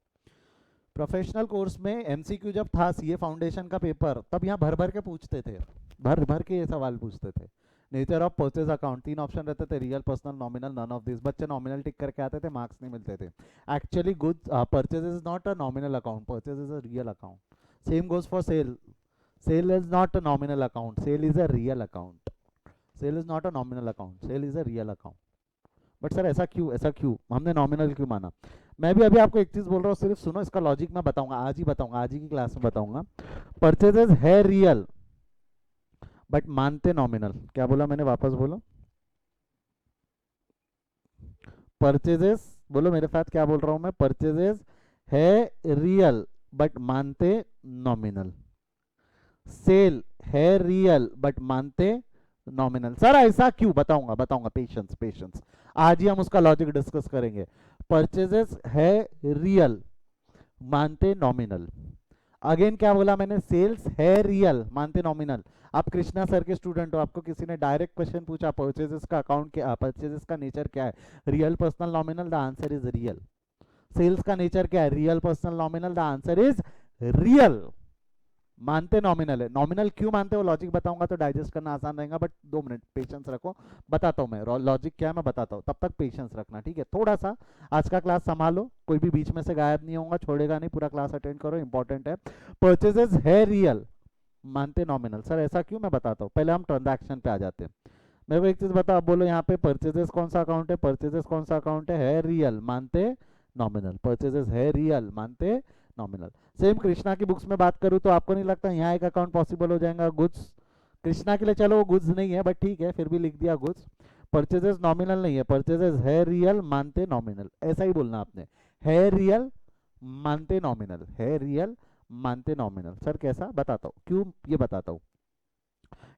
प्रोफेशनल कोर्स में एमसीक्यू जब था, सीए फाउंडेशन का पेपर, तब यहाँ भर भर के पूछते थे, भर भर के ये सवाल पूछते थे। नेचर ऑफ परचेज अकाउंट, तीन ऑप्शन रहते थे, real, personal, nominal. None of this. बच्चे नॉमिनल टिक करके आते थे, मार्क्स नहीं मिलते थे। Actually goods purchase is not a nominal account, purchase is a real account. Same goes for sale. Sale is not a nominal account, sale is a real account. Sale is not a nominal account, sale is a real account. But sir ऐसा क्यों, ऐसा क्यों हमने nominal क्यों माना? मैं भी अभी आपको एक चीज बोल रहा हूँ, सिर्फ सुनो, इसका लॉजिक मैं बताऊंगा, आज ही बताऊंगा, आज ही की क्लास में बताऊंगा। परचेजेस है रियल बट मानते नॉमिनल। क्या बोला मैंने? वापस बोलो। परचेजेस, बोलो मेरे साथ, क्या बोल रहा हूं मैं? परचेजेस है रियल बट मानते नॉमिनल। सेल है रियल बट मानते नॉमिनल। सर ऐसा क्यों? बताऊंगा बताऊंगा, पेशेंस पेशेंस। आज ही हम उसका लॉजिक डिस्कस करेंगे। परचेजेस है रियल, मानते नॉमिनल। अगेन क्या बोला मैंने? सेल्स है रियल, मानते नॉमिनल। आप कृष्णा सर के स्टूडेंट हो, आपको किसी ने डायरेक्ट क्वेश्चन पूछा परचेजेस का अकाउंट क्या, परचेजेस का नेचर क्या है? Real, personal, nominal. The answer is real. Sales का नेचर क्या है? Real, personal, nominal. The answer is real. मानते नॉमिनल है। नॉमिनल क्यों मानते हो लॉजिक बताऊंगा तो डाइजेस्ट करना आसान रहेगा। बट 2 मिनट पेशेंस रखो, बताता हूँ मैं लॉजिक क्या है, मैं बताता हूँ, तब तक पेशेंस रखना, ठीक है? थोड़ा सा आज का क्लास संभालो, कोई भी बीच में से गायब नहीं होगा, छोड़ेगा नहीं, पूरा क्लास अटेंड करो, इंपॉर्टेंट है। परचेजेस है रियल, मानते नॉमिनल। सर ऐसा क्यों? मैं बताता हूँ। पहले हम ट्रांजैक्शन पे आ जाते हैं। मेरे को एक चीज बता, आप बोलो यहाँ पे परचेजेस कौन सा अकाउंट है? परचेजेस कौन सा अकाउंट है रियल, मानते नॉमिनल। परचेजेस है रियल, मानते नॉमिनल। सेम कृष्णा की बुक्स में बात करूँ तो आपको नहीं लगता यहाँ एक अकाउंट पॉसिबल हो जाएगा? गुड्स कृष्णा के लिए, चलो वो गुड्स नहीं है बट ठीक है, फिर भी लिख दिया गुड्स। परचेजेस नॉमिनल नहीं है, परचेजेस है रियल, मानते नॉमिनल। ऐसा ही बोलना आपने, है रियल मानते नॉमिनल, है रियल मानते नॉमिनल। सर कैसा? बताता हूँ क्यों, ये बताता हूँ।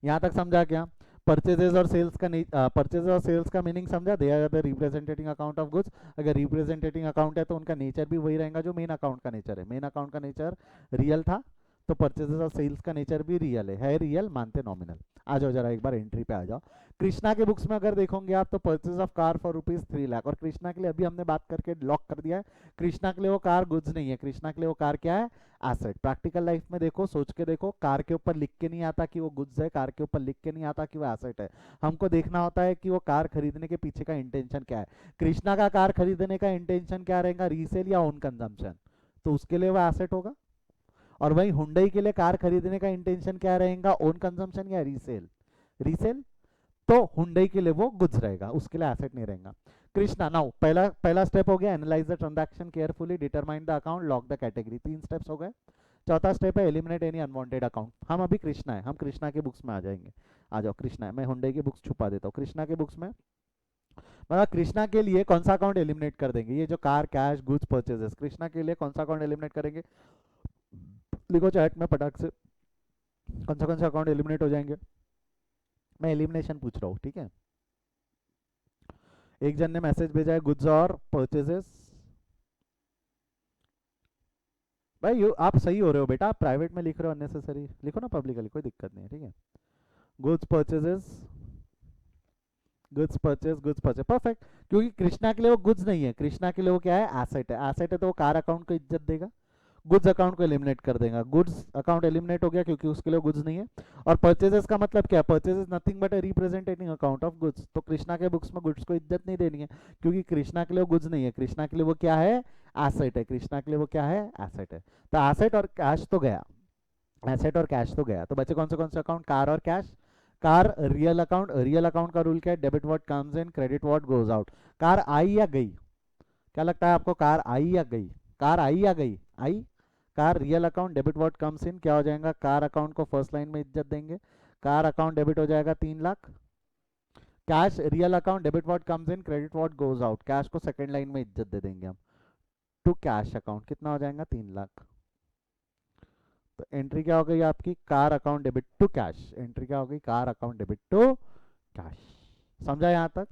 यहाँ तक समझा क्या? परचेजेस और सेल्स का परचेजेस और सेल्स का मीनिंग समझा? They are the representing account of goods. अगर रिप्रेजेंटेटिंग अकाउंट है तो उनका नेचर भी वही रहेगा जो मेन अकाउंट का नेचर है। मेन अकाउंट का नेचर रियल था तो परचेजेस और सेल्स का नेचर भी रियल है रियल मानते नॉमिनल। आ जाओ जरा एक बार एंट्री पे आ जाओ। कृष्णा के बुक्स में अगर देखोगे आप तो purchase of car for ₹3 lakh, और कृष्णा के लिए अभी हमने बात करके लॉक कर दिया है, कृष्णा के लिए वो कार गुड्स नहीं है, कृष्णा के लिए वो कार क्या है? एसेट। प्रैक्टिकल लाइफ में देखो, सोच के देखो, कार के ऊपर लिख के नहीं आता कि वो गुड्स है, कार के ऊपर लिख के नहीं आता कि वो एसेट है। हमको देखना होता है कि वो कार खरीदने के पीछे का इंटेंशन क्या है। कृष्णा का कार खरीदने का इंटेंशन क्या रहेगा? रीसेल या ओन कंजम्पशन, तो उसके लिए वो एसेट होगा। और वहीं हुंडई के लिए कार खरीदने का इंटेंशन क्या रहेगा? ओन कंजम्पशन या रीसेल? रीसेल। तो हुंडई के लिए वो गुड्स रहेगा, उसके लिए एसेट नहीं रहेगा। कृष्णा, नाउ पहला पहला स्टेप हो गया, analyse the transaction carefully, determine the account, lock the category, 3 steps हो गए। चौथा स्टेप है एलिमिनेट एनी अनवांटेड अकाउंट। हम अभी कृष्णा है, हम कृष्णा के बुक्स में आ जाएंगे। आ जाओ कृष्णा है, मैं हुंडई की बुक्स छुपा देता हूँ। कृष्णा के बुक्स में मतलब कृष्णा के लिए कौन सा अकाउंट एलिमिनेट कर देंगे, ये जो car cash goods purchases, Krishna के लिए कौन सा अकाउंट एलिमिनेट करेंगे, लिखो चैट में फटाक से कौन सा अकाउंट एलिमिनेट हो जाएंगे। मैं एलिमिनेशन पूछ रहा हूँ, ठीक है। एक जन ने मैसेज भेजा है गुड्स और परचेजेस। भाई आप सही हो रहे हो बेटा, आप प्राइवेट में लिख रहे हो, अननेसेसरी लिखो ना पब्लिकली, कोई दिक्कत नहीं है, ठीक है। Goods purchases, goods purchase perfect, क्योंकि कृष्णा के लिए वो गुड्स नहीं है, कृष्णा के लिए वो क्या है, एसेट है। एसेट है तो वो कार अकाउंट को इज्जत देगा, गुड्स अकाउंट को एलिमिनेट कर देगा। गुड्स अकाउंट एलिमिनेट हो गया क्योंकि उसके लिए गुड्स नहीं है। और परचेजेस का मतलब क्या, purchases nothing but A representing account of goods, तो कृष्णा के बुक्स में गुड्स को इज्जत नहीं देनी है, क्योंकि कृष्णा के लिए गुड्स नहीं है, कृष्णा के लिए वो क्या है, एसेट है। कृष्णा के लिए वो क्या है, एसेट है। तो एसेट और कैश तो गया, एसेट और कैश तो गया, तो बचे कौन से अकाउंट, कार और cash. Car real account, real account का रूल क्या है, debit what comes in, credit what goes out. Car आई या गई, क्या लगता है आपको, कार आई या गई, कार आई या गई, आई। Car real account, debit what comes in, क्या हो जाएगा, कार अकाउंट को फर्स्ट लाइन में इज्जत देंगे, कार अकाउंट डेबिट हो जाएगा 3 lakh. Cash real account, debit what comes in, credit what goes out, cash को सेकंड लाइन में इज्जत दे देंगे हम। टू कैश अकाउंट कितना हो जाएगा, 3 लाख। तो एंट्री क्या हो गई आपकी, car account debit to cash, entry क्या हो गई, car account debit to cash. समझा यहां तक,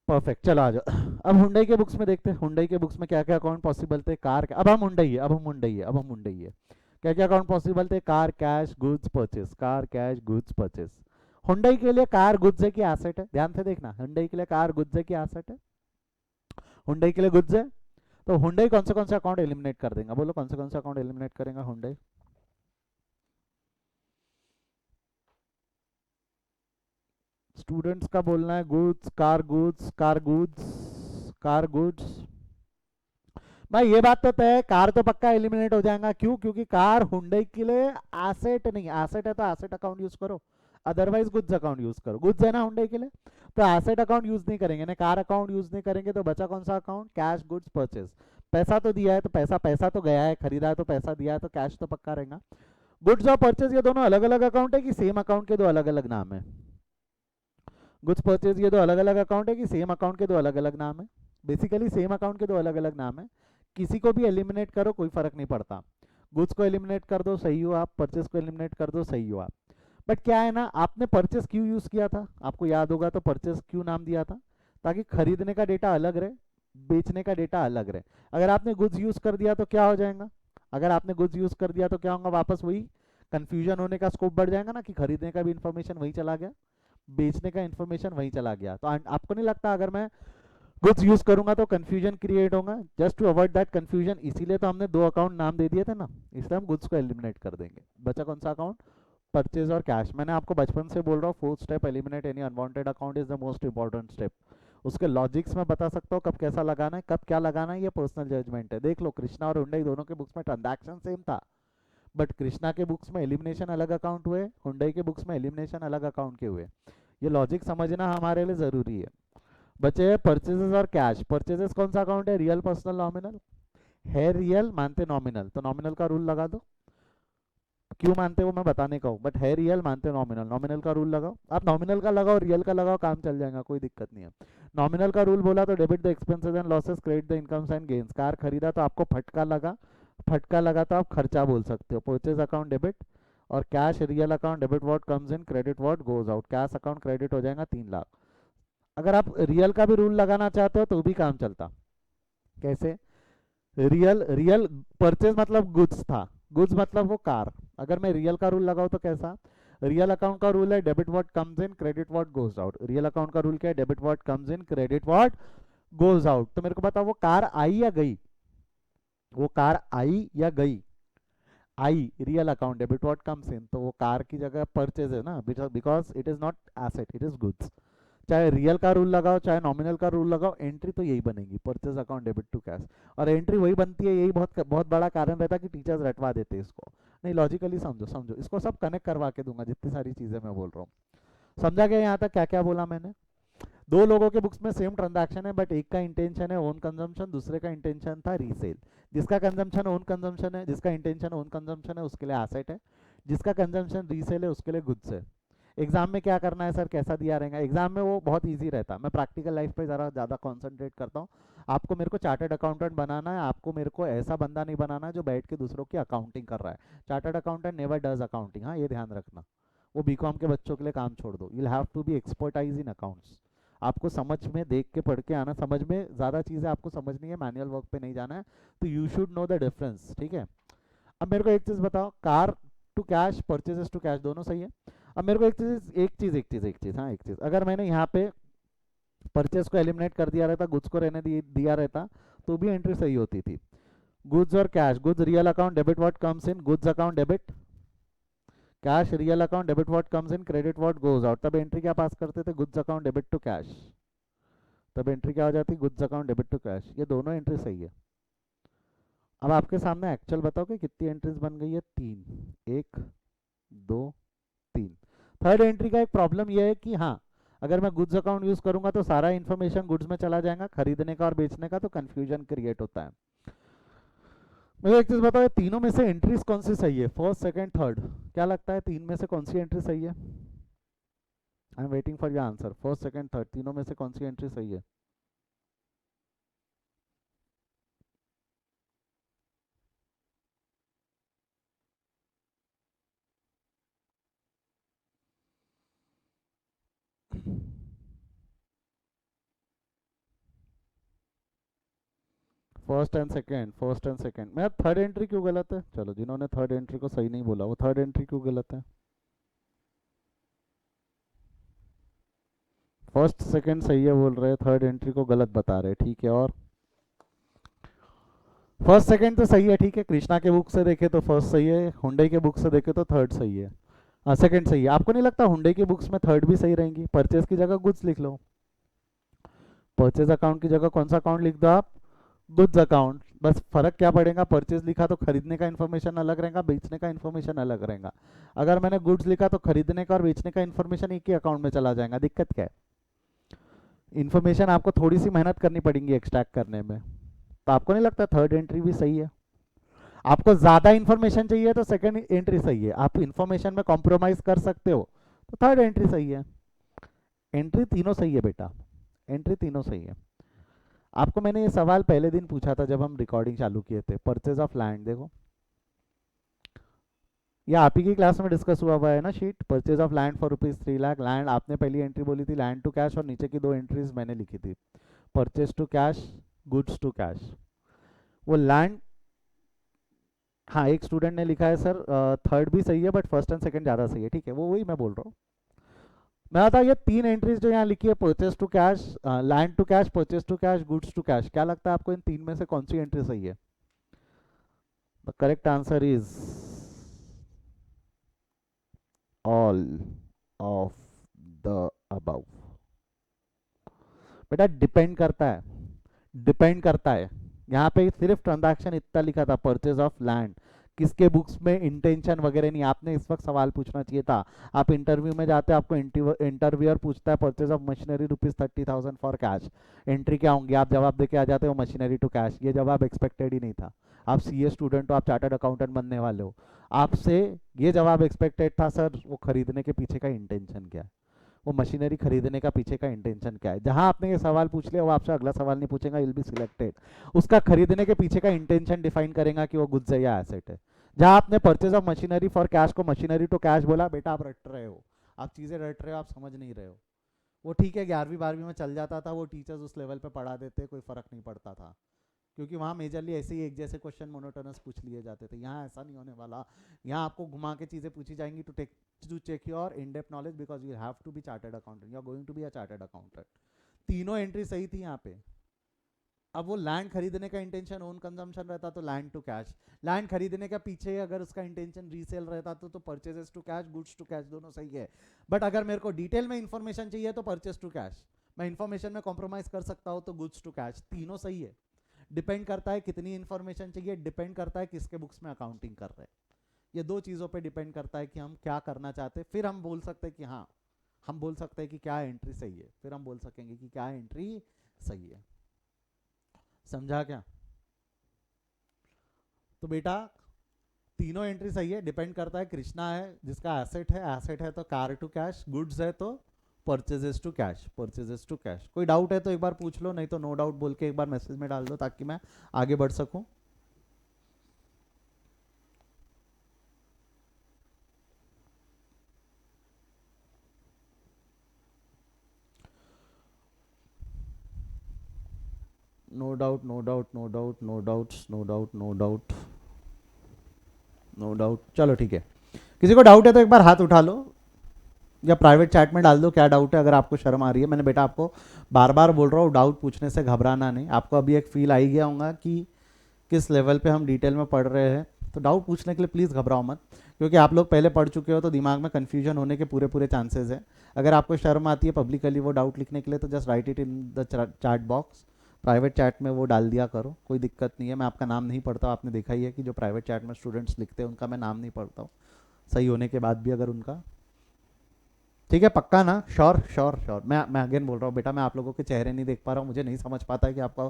परफेक्ट। चलो आ जाओ अब हुंडई के बुक्स में देखते हैं, हुंडई के बुक्स में क्या क्या अकाउंट पॉसिबल थे, कार, अब हम हुंडई है, अब हम हुंडई है, क्या क्या अकाउंट पॉसिबल थे, car cash goods purchase, car cash goods purchase. Hyundai के लिए कार गुड्स है कि एसेट है, ध्यान से देखना, हुंडई के लिए कार गुड्स है कि एसेट है, हुंडई के लिए गुड्स है। तो हुंडई कौन से अकाउंट एलिमिनेट कर देगा, बोलो कौन से अकाउंट एलिमिनेट करेगा हुंडई। स्टूडेंट्स का बोलना है goods, car goods, car goods, car goods. भाई ये बात तो तय है, कार तो पक्का एलिमिनेट हो जाएगा, क्यों, क्योंकि कार हुंडई के लिए एसेट नहीं, एसेट है तो एसेट अकाउंट यूज करो, अदरवाइज गुड्स अकाउंट यूज करो, गुड्स है ना हुंडई के लिए, तो एसेट अकाउंट यूज नहीं करेंगे ना, कार अकाउंट यूज नहीं करेंगे, तो बचा कौन सा अकाउंट, कैश गुड्स परचेज। पैसा तो दिया है तो पैसा, पैसा तो गया है, खरीदा है तो पैसा दिया है, तो कैश तो पक्का रहेगा। गुड्स और परचेज ये दोनों अलग अलग अकाउंट है कि सेम अकाउंट के दो अलग अलग नाम है, गुड्स परचेज ये दो अलग अलग अकाउंट है कि सेम अकाउंट के दो अलग अलग नाम है, बेसिकली सेम अकाउंट के दो अलग अलग नाम है। किसी को भी एलिमिनेट करो कोई फर्क नहीं पड़ता, गुड्स को एलिमिनेट कर दो सही हो आप, परचेज को एलिमिनेट कर दो सही हो आप। बट क्या है ना, आपने परचेज क्यों यूज किया था, आपको याद होगा, तो परचेज क्यों नाम दिया था, ताकि खरीदने का डेटा अलग रहे, बेचने का डेटा अलग रहे। अगर आपने गुड्स यूज कर दिया तो क्या हो जाएगा, अगर आपने गुड्स यूज कर दिया तो क्या होगा, वापस वही कंफ्यूजन होने का स्कोप बढ़ जाएगा ना, कि खरीदने का भी इंफॉर्मेशन वही चला गया, बेचने का इंफॉर्मेशन वहीं चला गया। तो आपको नहीं लगता अगर मैं गुड्स यूज करूंगा तो कंफ्यूजन क्रिएट होगा, just to avoid that confusion, इसीलिए तो हमने 2 अकाउंट नाम दे दिए थे ना, इसलिए हम गुड्स को एलिमिनेट कर देंगे। बचा कौन सा अकाउंट, परचेज और कैश। मैंने आपको बचपन से बोल रहा हूँ, 4th step eliminate any unwanted account is the most important step. उसके लॉजिक्स में बता सकता हूँ कब कैसा लगाना है, कब क्या लगाना है, ये पर्सनल जजमेंट है। देख लो कृष्णा और हुंडई दोनों के बुक्स में ट्रांजैक्शन सेम था, बट कृष्णा के बुक्स में एलिमिनेशन अलग अकाउंट हुए, हुंडई के बुक्स में एलिमिनेशन अलग अकाउंट के हुए। ये लॉजिक समझना हमारे लिए जरूरी है। बचे परचेजेस और कैश। परचेजेस कौन सा अकाउंट है, रियल पर्सनल नॉमिनल है, रियल मानते नॉमिनल, तो नॉमिनल का रूल लगा दो, क्यों मानते हो मैं बताने का हूँ, बट है रियल मानते नॉमिनल, नॉमिनल का रूल लगाओ, आप नॉमिनल का लगाओ रियल का लगाओ, काम चल जाएगा, कोई दिक्कत नहीं है। नॉमिनल का रूल बोला तो debit the expenses and losses, credit the incomes and gains. Car खरीदा तो आपको फटका लगा तो आप खर्चा बोल सकते हो, परचेज अकाउंट डेबिट, और cash real account, debit what comes in, credit what goes out, cash account credit हो जाएगा 3 लाख। अगर आप रियल का भी रूल लगाना चाहते हो तो भी काम चलता, कैसे, रियल रियल परचेज मतलब गुड्स था, गुड्स मतलब वो कार, अगर मैं रियल का रूल लगाऊं तो कैसा, रियल अकाउंट का रूल है debit what comes in, credit what goes out. Real account का रूल क्या है, debit what comes in, credit what goes out. तो मेरे को बताओ वो कार आई या गई, वो कार आई या गई, I real account, debit what comes in, तो वो कार की जगह परचेज है ना, because it is not asset, it is goods. चाहे रियल का रूल लगाओ चाहे नॉमिनल का रूल लगाओ, एंट्री तो यही बनेगी, purchase account debit to cash. और एंट्री वही बनती है, यही बहुत बहुत बड़ा कारण रहता है कि टीचर्स रटवा देते हैं इसको। नहीं लॉजिकली समझो, इसको सब कनेक्ट करवा के दूंगा, जितनी सारी चीजें मैं बोल रहा हूँ। समझा गया यहाँ तक क्या क्या बोला मैंने? दो लोगों के बुक्स में सेम ट्रांजैक्शन है, बट एक का इंटेंशन है ओन कंजम्पशन, दूसरे का इंटेंशन था रीसेल। जिसका कंजम्पशन ओन कंजम्पशन है, जिसका इंटेंशन ओन कंजम्पशन है, उसके लिए एसेट है। जिसका कंजम्पशन रीसेल है, उसके लिए गुड्स है। एग्जाम में क्या करना है सर, कैसा दिया रहेगा? एग्जाम में वो बहुत इजी रहता है। मैं प्रैक्टिकल लाइफ पे ज़रा ज़्यादा कॉन्सेंट्रेट करता हूँ। आपको मेरे को चार्टर्ड अकाउंटेंट बनाना है, आपको मेरे को ऐसा बंदा नहीं बनाना है जो बैठ के दूसरों की अकाउंटिंग कर रहा है। Chartered accountant never does accounting, हाँ ये ध्यान रखना। वो बीकॉम के बच्चों के लिए काम छोड़ दो। You have to be expertise in accounts. आपको समझ में देख के पढ़ के आना, समझ में ज़्यादा चीज़ें आपको समझनी है, मैनुअल वर्क पे नहीं जाना है। तो you should know the difference, ठीक है? अब मेरे को एक चीज़ बताओ, car to cash, purchases to cash, दोनों सही है। अब मेरे को एक चीज़, हाँ एक चीज़, अगर मैंने यहाँ पे परचेज को एलिमिनेट कर दिया रहता, गुड्स को रहने दिया रहता, तो भी एंट्री सही होती थी। गुड्स और cash, goods real account debit what comes in, goods account debit, cash real account debit what comes in, credit what goes out. तब एंट्री क्या पास करते थे? Goods account debit to cash. तब एंट्री क्या हो जाती? Goods account debit to cash. ये दोनों एंट्री सही है। अब आपके सामने एक्चुअल बताओ कि कितनी एंट्रीज बन गई है? 3, 1, 2, 3। थर्ड एंट्री का एक प्रॉब्लम यह है कि हाँ, अगर मैं गुड्स अकाउंट यूज करूंगा तो सारा इन्फॉर्मेशन गुड्स में चला जाएगा, खरीदने का और बेचने का, तो कंफ्यूजन क्रिएट होता है। मुझे एक चीज बताओ, ये तीनों में से एंट्रीज कौन सी सही है? फर्स्ट, सेकंड, थर्ड, क्या लगता है तीन में से कौन सी एंट्री सही है? I am waiting for your answer. First, second, third, तीनों में से कौन सी एंट्री सही है? फर्स्ट एंड सेकंड मैं, थर्ड एंट्री क्यों गलत है? चलो, जिन्होंने थर्ड एंट्री को सही नहीं बोला वो थर्ड एंट्री क्यों गलत है? फर्स्ट सेकंड सही है बोल रहे हैं, थर्ड एंट्री को गलत बता रहे हैं, ठीक है। और फर्स्ट सेकंड तो सही है, ठीक है। कृष्णा के बुक से देखे तो फर्स्ट सही है, हुंडई के बुक से देखे तो थर्ड सही है। हाँ, सेकंड सही है। आपको नहीं लगता हुंडई की बुक्स में थर्ड भी सही रहेंगी? परचेज की जगह गुड्स लिख लो। परचेज अकाउंट की जगह कौन सा अकाउंट लिख दो आप? Goods account. बस फर्क क्या पड़ेगा? परचेज लिखा तो खरीदने का इन्फॉर्मेशन अलग रहेगा, बेचने का इन्फॉर्मेशन अलग रहेगा। अगर मैंने गुड्स लिखा तो खरीदने का और बेचने का इन्फॉर्मेशन एक ही अकाउंट में चला जाएगा। दिक्कत क्या है? इन्फॉर्मेशन आपको थोड़ी सी मेहनत करनी पड़ेगी एक्सट्रैक्ट करने में। तो आपको नहीं लगता थर्ड एंट्री भी सही है? आपको ज्यादा इन्फॉर्मेशन चाहिए तो सेकंड एंट्री सही है। आप इन्फॉर्मेशन में कॉम्प्रोमाइज कर सकते हो तो थर्ड एंट्री सही है। एंट्री तीनों सही है बेटा, एंट्री तीनों सही है। आपको मैंने ये सवाल पहले दिन पूछा था जब हम रिकॉर्डिंग चालू किए थे। परचेज ऑफ लैंड देखो, ये आप ही की क्लास में डिस्कस हुआ है ना sheet. Purchase of land for ₹3 lakh. Land आपने पहली एंट्री बोली थी लैंड टू कैश, और नीचे की दो एंट्रीज मैंने लिखी थी, purchase to cash, goods to cash. वो लैंड, हाँ एक स्टूडेंट ने लिखा है सर थर्ड भी सही है बट फर्स्ट एंड सेकंड ज़्यादा सही है, ठीक है, वो वही मैं बोल रहा हूँ। मैं आता ये तीन एंट्रीज जो यहाँ लिखी है, purchase to cash, land to cash, purchase to cash, goods to cash, क्या लगता है आपको इन तीन में से कौन सी एंट्री सही है? The correct answer is all of the above. बेटा डिपेंड करता है, डिपेंड करता है। यहाँ पे सिर्फ ट्रांजैक्शन इतना लिखा था, परचेज ऑफ लैंड। किसके बुक्स में इंटेंशन वगैरह नहीं। आपने इस वक्त सवाल पूछना चाहिए था। आप इंटरव्यू में जाते हो, आपको इंटरव्यूअर पूछता है purchase of machinery ₹30,000 for cash, entry क्या होंगी? आप जवाब दे के आ जाते हो मशीनरी टू कैश। ये जवाब एक्सपेक्टेड ही नहीं था। आप सीए स्टूडेंट हो, आप चार्टर्ड अकाउंटेंट बनने वाले हो, आपसे ये जवाब एक्सपेक्टेड था सर वो खरीदने के पीछे का इंटेंशन क्या है, वो मशीनरी खरीदने का पीछे का इंटेंशन क्या है। जहां आपने ये सवाल पूछ लिया वो आपसे अगला सवाल नहीं पूछेगा, विल बी सिलेक्टेड। उसका खरीदने के पीछे का इंटेंशन डिफाइन करेगा कि वो गुड्स है या एसेट है। जहां आपने purchase of machinery for cash को मशीनरी टू कैश बोला, बेटा आप रट रहे हो, आप चीज़ें रट रहे हो, आप समझ नहीं रहे हो। वो ठीक है 11वीं 12वीं में चल जाता था, वो टीचर्स उस लेवल पे पढ़ा देते, कोई फर्क नहीं पड़ता था, क्योंकि वहाँ मेजरली ऐसे ही एक जैसे क्वेश्चन मोनोटोनस पूछ लिए जाते थे। यहाँ ऐसा नहीं होने वाला। यहाँ आपको घुमा के चीज़ें पूछी जाएंगी to check your in depth knowledge, because you have to be chartered accountant, you are going to be a chartered accountant. तीनों एंट्री सही थी यहाँ पे। अब वो लैंड खरीदने का इंटेंशन ओन कंजम्पशन रहता तो लैंड टू कैश, लैंड खरीदने का पीछे अगर उसका इंटेंशन रीसेल रहता तो purchases to cash, goods to cash, दोनों सही है। बट अगर मेरे को डिटेल में इंफॉर्मेशन चाहिए तो परचेज टू कैश, मैं इंफॉर्मेशन में कॉम्प्रोमाइज कर सकता हूँ तो गुड्स टू कैश, तीनों सही है। डिपेंड करता है कितनी इंफॉर्मेशन चाहिए, डिपेंड करता है किसके बुक्स में अकाउंटिंग कर रहे हैं। ये दो चीज़ों पे डिपेंड करता है कि हम क्या करना चाहते हैं, फिर हम बोल सकते हैं कि हाँ हम बोल सकते हैं कि क्या एंट्री सही है, फिर हम बोल सकेंगे कि क्या एंट्री सही है। समझा क्या? तो बेटा तीनों एंट्री सही है, डिपेंड करता है कृष्णा है जिसका एसेट है तो कार टू कैश, गुड्स है तो purchases to cash, purchases to cash. कोई डाउट है तो एक बार पूछ लो, नहीं तो नो डाउट बोल के एक बार मैसेज में डाल दो ताकि मैं आगे बढ़ सकूं। No doubt, no doubt, no doubt, no doubt, no doubt, no doubt, no doubt. चलो ठीक है, किसी को डाउट है तो एक बार हाथ उठा लो या प्राइवेट चैट में डाल दो क्या डाउट है, अगर आपको शर्म आ रही है। मैंने बेटा आपको बार बार बोल रहा हूँ डाउट पूछने से घबराना नहीं। आपको अभी एक फील आ ही गया होगा कि किस लेवल पे हम डिटेल में पढ़ रहे हैं, तो डाउट पूछने के लिए प्लीज़ घबराओ मत, क्योंकि आप लोग पहले पढ़ चुके हो तो दिमाग में कन्फ्यूजन होने के पूरे पूरे चांसेस है। अगर आपको शर्म आती है पब्लिकली वो डाउट लिखने के लिए तो just right it in the chat box, private chat में वो डाल दिया करो, कोई दिक्कत नहीं है। मैं आपका नाम नहीं पढ़ता, आपने देखा ही है कि जो प्राइवेट चैट में स्टूडेंट्स लिखते हैं उनका मैं नाम नहीं पढ़ता हूँ, सही होने के बाद भी अगर उनका। ठीक है, पक्का ना? Sure sure sure. मैं अगेन बोल रहा हूँ बेटा, मैं आप लोगों के चेहरे नहीं देख पा रहा हूँ, मुझे नहीं समझ पाता है कि आपका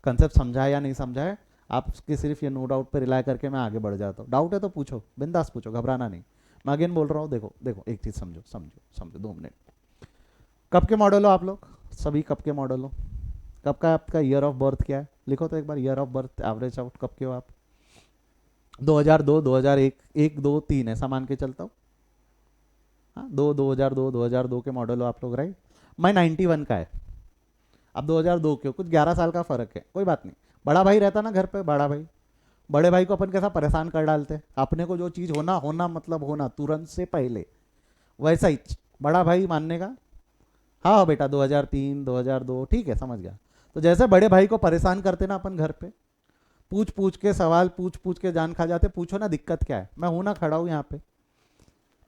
कंसेप्ट समझा है या नहीं समझा है। आपके सिर्फ ये नो डाउट पर रिलाई करके मैं आगे बढ़ जाता हूँ। डाउट है तो पूछो, बिंदास पूछो, घबराना नहीं। मैं अगेन बोल रहा हूँ, देखो देखो एक चीज़ समझो समझो समझो, 2 मिनट। कब के मॉडल हो आप लोग? सभी कब के मॉडल हो? कब का आपका ईयर ऑफ बर्थ क्या है? लिखो तो एक बार, year of birth average out कब के हो आप? 2002, 2001, 1, 2, 3 ऐसा मान के चलता हूँ। हाँ, 2002 के मॉडल हो आप लोग, राइट? मैं 91 का है, अब 2002 के हो, कुछ 11 साल का फ़र्क है, कोई बात नहीं। बड़ा भाई रहता ना घर पे, बड़ा भाई, बड़े भाई को अपन कैसा परेशान कर डालते, अपने को जो चीज़ होना होना मतलब होना तुरंत से पहले, वैसा ही बड़ा भाई मानने का। हाँ बेटा 2003, 2002, ठीक है समझ गया। तो जैसे बड़े भाई को परेशान करते ना अपन घर पे, पूछ पूछ के सवाल पूछ पूछ के जान खा जाते, पूछो ना दिक्कत क्या है, मैं हूं ना, खड़ा हूं यहाँ पे,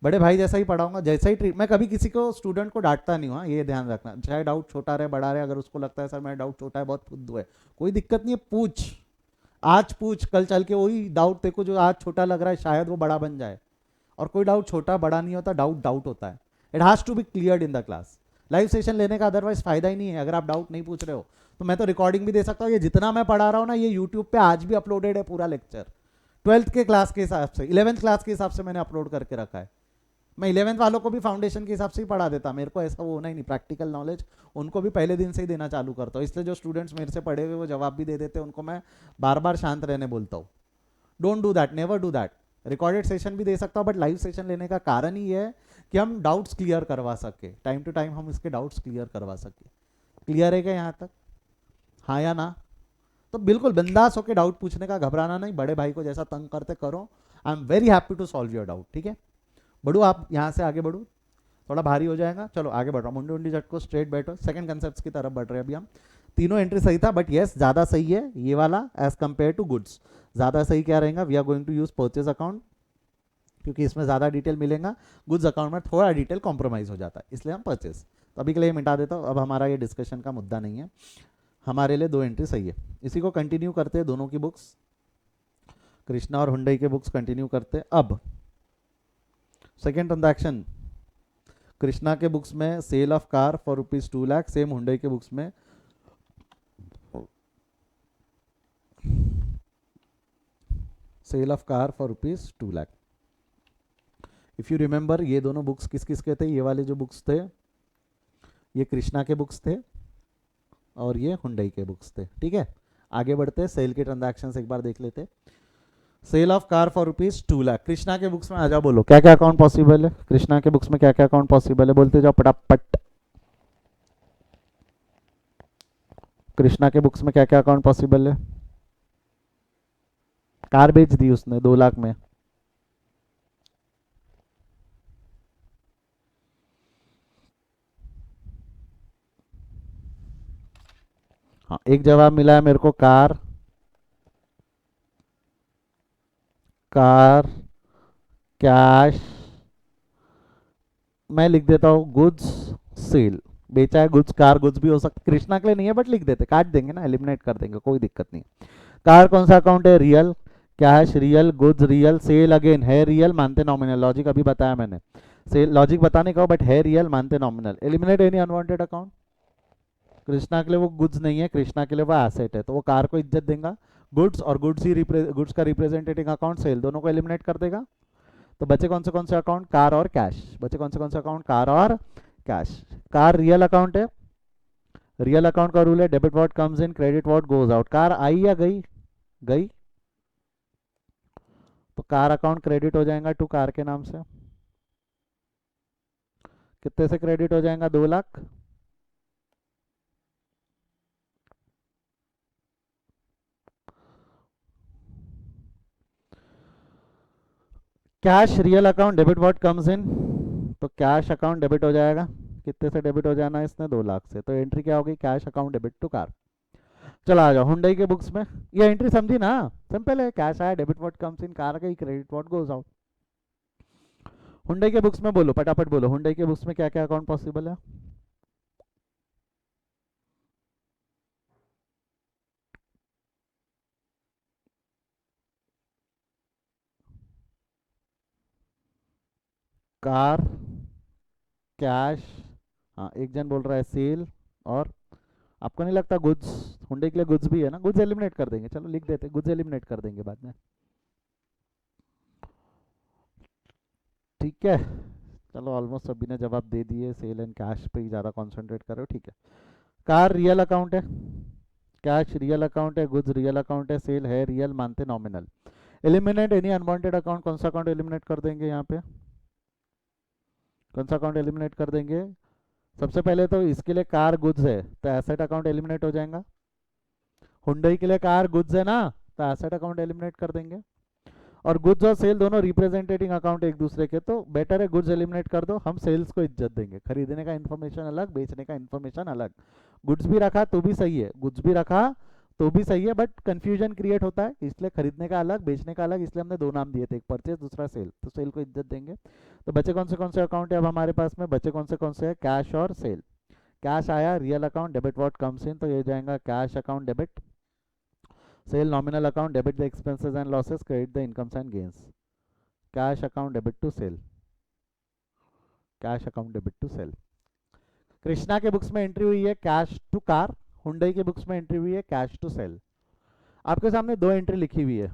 बड़े भाई जैसा ही पढ़ाऊंगा, जैसा ही ट्रीट। मैं कभी किसी को स्टूडेंट को डांटता नहीं हुआ, ये ध्यान रखना, चाहे डाउट छोटा रहे बड़ा रहे, अगर उसको लगता है सर मेरा डाउट छोटा है बहुत फुद्दू है, कोई दिक्कत नहीं है, पूछ, आज पूछ, कल चल के वही डाउट तेरे को जो आज छोटा लग रहा है शायद वो बड़ा बन जाए। और कोई डाउट छोटा बड़ा नहीं होता, डाउट डाउट होता है, it has to be cleared in the class. Live session लेने का अदरवाइज फायदा ही नहीं है अगर आप डाउट नहीं पूछ रहे हो। तो मैं तो रिकॉर्डिंग भी दे सकता हूँ, ये जितना मैं पढ़ा रहा हूँ ना ये यूट्यूब पे आज भी अपलोडेड है पूरा लेक्चर, 12th के क्लास के हिसाब से, 11th क्लास के हिसाब से मैंने अपलोड करके रखा है। मैं 11th वालों को भी फाउंडेशन के हिसाब से ही पढ़ा देता, मेरे को ऐसा वो होना ही नहीं, प्रैक्टिकल नॉलेज उनको भी पहले दिन से ही देना चालू करता हूँ, इसलिए जो स्टूडेंट्स मेरे से पढ़े हुए वो जवाब भी दे देते हैं, उनको मैं बार बार शांत रहने बोलता हूँ। Don't do that, never do that. Recorded session भी दे सकता हूँ बट लाइव सेशन लेने का कारण ही है कि हम डाउट्स क्लियर करवा सके, टाइम टू टाइम हम इसके डाउट्स क्लियर करवा सके। क्लियर है क्या यहाँ तक? हाँ या ना? तो बिल्कुल बिंदास होकर डाउट पूछने का, घबराना नहीं, बड़े भाई को जैसा तंग करते करो, I am very happy to solve your doubt. ठीक है, बढ़ो आप यहाँ से आगे बढ़ो, थोड़ा भारी हो जाएगा, चलो आगे बढ़ रहा हूँ, मुंडी उंडी झटको, स्ट्रेट बैठो, सेकंड कंसेप्ट की तरफ बढ़ रहे हैं अभी हम। तीनों एंट्री सही था बट यस ज़्यादा सही है ये वाला एज कंपेयर टू गुड्स। ज़्यादा सही क्या रहेगा? We are going to use purchase account, क्योंकि इसमें ज़्यादा डिटेल मिलेगा, गुड्स अकाउंट में थोड़ा डिटेल कॉम्प्रोमाइज़ हो जाता है, इसलिए हम परचेज। तो अभी के लिए मिटा देता हूँ, अब हमारा ये डिस्कशन का मुद्दा नहीं है, हमारे लिए 2 एंट्री सही है। इसी को कंटिन्यू करते हैं, दोनों की बुक्स, कृष्णा और हुंडई के बुक्स कंटिन्यू करते हैं। अब सेकेंड ट्रांजैक्शन, कृष्णा के बुक्स में sale of car for ₹2 lakh, same Hyundai के बुक्स में sale of car for ₹2 lakh. If you remember ये दोनों बुक्स किस किस के थे? ये वाले जो बुक्स थे ये कृष्णा के बुक्स थे और ये हुंडई के बुक्स थे। ठीक है, आगे बढ़ते हैं, सेल के ट्रांजैक्शंस एक बार देख लेते हैं। Sale of car for ₹2 lakh, Krishna के बुक्स में आ जाओ, बोलो क्या क्या अकाउंट पॉसिबल है, कृष्णा के बुक्स में क्या क्या अकाउंट पॉसिबल है, बोलते जाओ पटापट। कृष्णा के बुक्स में क्या क्या अकाउंट पॉसिबल है? कार बेच दी उसने 2 लाख में, हाँ एक जवाब मिला है मेरे को, कार, कार कैश, मैं लिख देता हूँ गुड्स सेल, बेचा है गुड्स, कार गुड्स भी हो सकता, कृष्णा के लिए नहीं है बट लिख देते, काट देंगे ना, एलिमिनेट कर देंगे, कोई दिक्कत नहीं। कार कौन सा अकाउंट है? Real, cash real, goods real, sale again है रियल, मानते नॉमिनल, लॉजिक अभी बताया मैंने। सेल लॉजिक बताने का, बट है रियल, मानते nominal. Eliminate any unwanted account, Krishna के लिए वो गुड्स नहीं है, कृष्णा के लिए वो एसेट है, तो वो कार को इज्जत देगा। गुड्स और गुड्स का रिप्रेजेंटेटिंग अकाउंट सेल, दोनों को एलिमिनेट कर देगा। तो बचे कौन से अकाउंट, कार और कैश। बचे कौन से अकाउंट, कार और कैश। कार रियल अकाउंट है, रियल अकाउंट का रूल है debit what comes in, credit what goes out. Car आई या गई, गई, तो कार अकाउंट क्रेडिट हो जाएगा टू कार के नाम से। कितने से क्रेडिट हो जाएगा, 2 lakh. Cash real account debit what comes in, तो कैश अकाउंट डेबिट हो जाएगा। कितने से डेबिट हो जाना है इसने, 2 लाख से, तो एंट्री क्या होगी, cash account debit to car. चला आ जाओ हुंडई के बुक्स में, ये एंट्री समझी ना, सिंपल है, कैश आया, debit what comes in, car गई, credit what goes out. Hyundai के बुक्स में बोलो, फटाफट बोलो, हुंडई के बुक्स में क्या क्या अकाउंट पॉसिबल है। कार, कैश, हाँ एक जन बोल रहा है सेल, और आपको नहीं लगता गुड्स, हुंडई के लिए गुड्स भी है ना, गुड्स एलिमिनेट कर देंगे, चलो लिख देते, गुड्स एलिमिनेट कर देंगे बाद में, ठीक है। चलो ऑलमोस्ट सभी ने जवाब दे दिए, सेल एंड कैश पे ही ज़्यादा कॉन्सेंट्रेट करो, ठीक है। कार रियल अकाउंट है, कैश रियल अकाउंट है, गुड्स रियल अकाउंट है, सेल है रियल, मानते nominal. Eliminate any unwanted account, कौन सा अकाउंट एलिमिनेट कर देंगे यहाँ पे, कौन सा अकाउंट एलिमिनेट कर देंगे। सबसे पहले तो इसके लिए कार गुड्स है, तो एसेट अकाउंट एलिमिनेट हो जाएगा। हुंडई के लिए कार गुड्स है ना, तो एसेट अकाउंट एलिमिनेट कर देंगे। और गुड्स और सेल दोनों रिप्रेजेंटेटिंग अकाउंट एक दूसरे के, तो बेटर है गुड्स एलिमिनेट कर दो, हम सेल्स को इज्जत देंगे। खरीदने का इन्फॉर्मेशन अलग, बेचने का इन्फॉर्मेशन अलग। गुड्स भी रखा तो भी सही है, गुड्स भी रखा तो भी सही है, बट कंफ्यूजन क्रिएट होता है, इसलिए खरीदने का अलग, बेचने का अलग, इसलिए हमने 2 नाम दिए थे, एक परचेज दूसरा सेल, तो सेल को इज्जत देंगे। तो बचे कौन से अकाउंट है अब हमारे पास में, बचे कौन से है, कैश और सेल। कैश आया, real account debit what comes in, तो ये जाएगा cash account debit, sale nominal account debit the expenses and losses, credit the incomes and gains. Cash account debit to sale, cash account debit to sale. Krishna के books में entry हुई है cash to car, Hyundai के books में entry हुई है cash to cell. आपके सामने 2 एंट्री लिखी हुई है,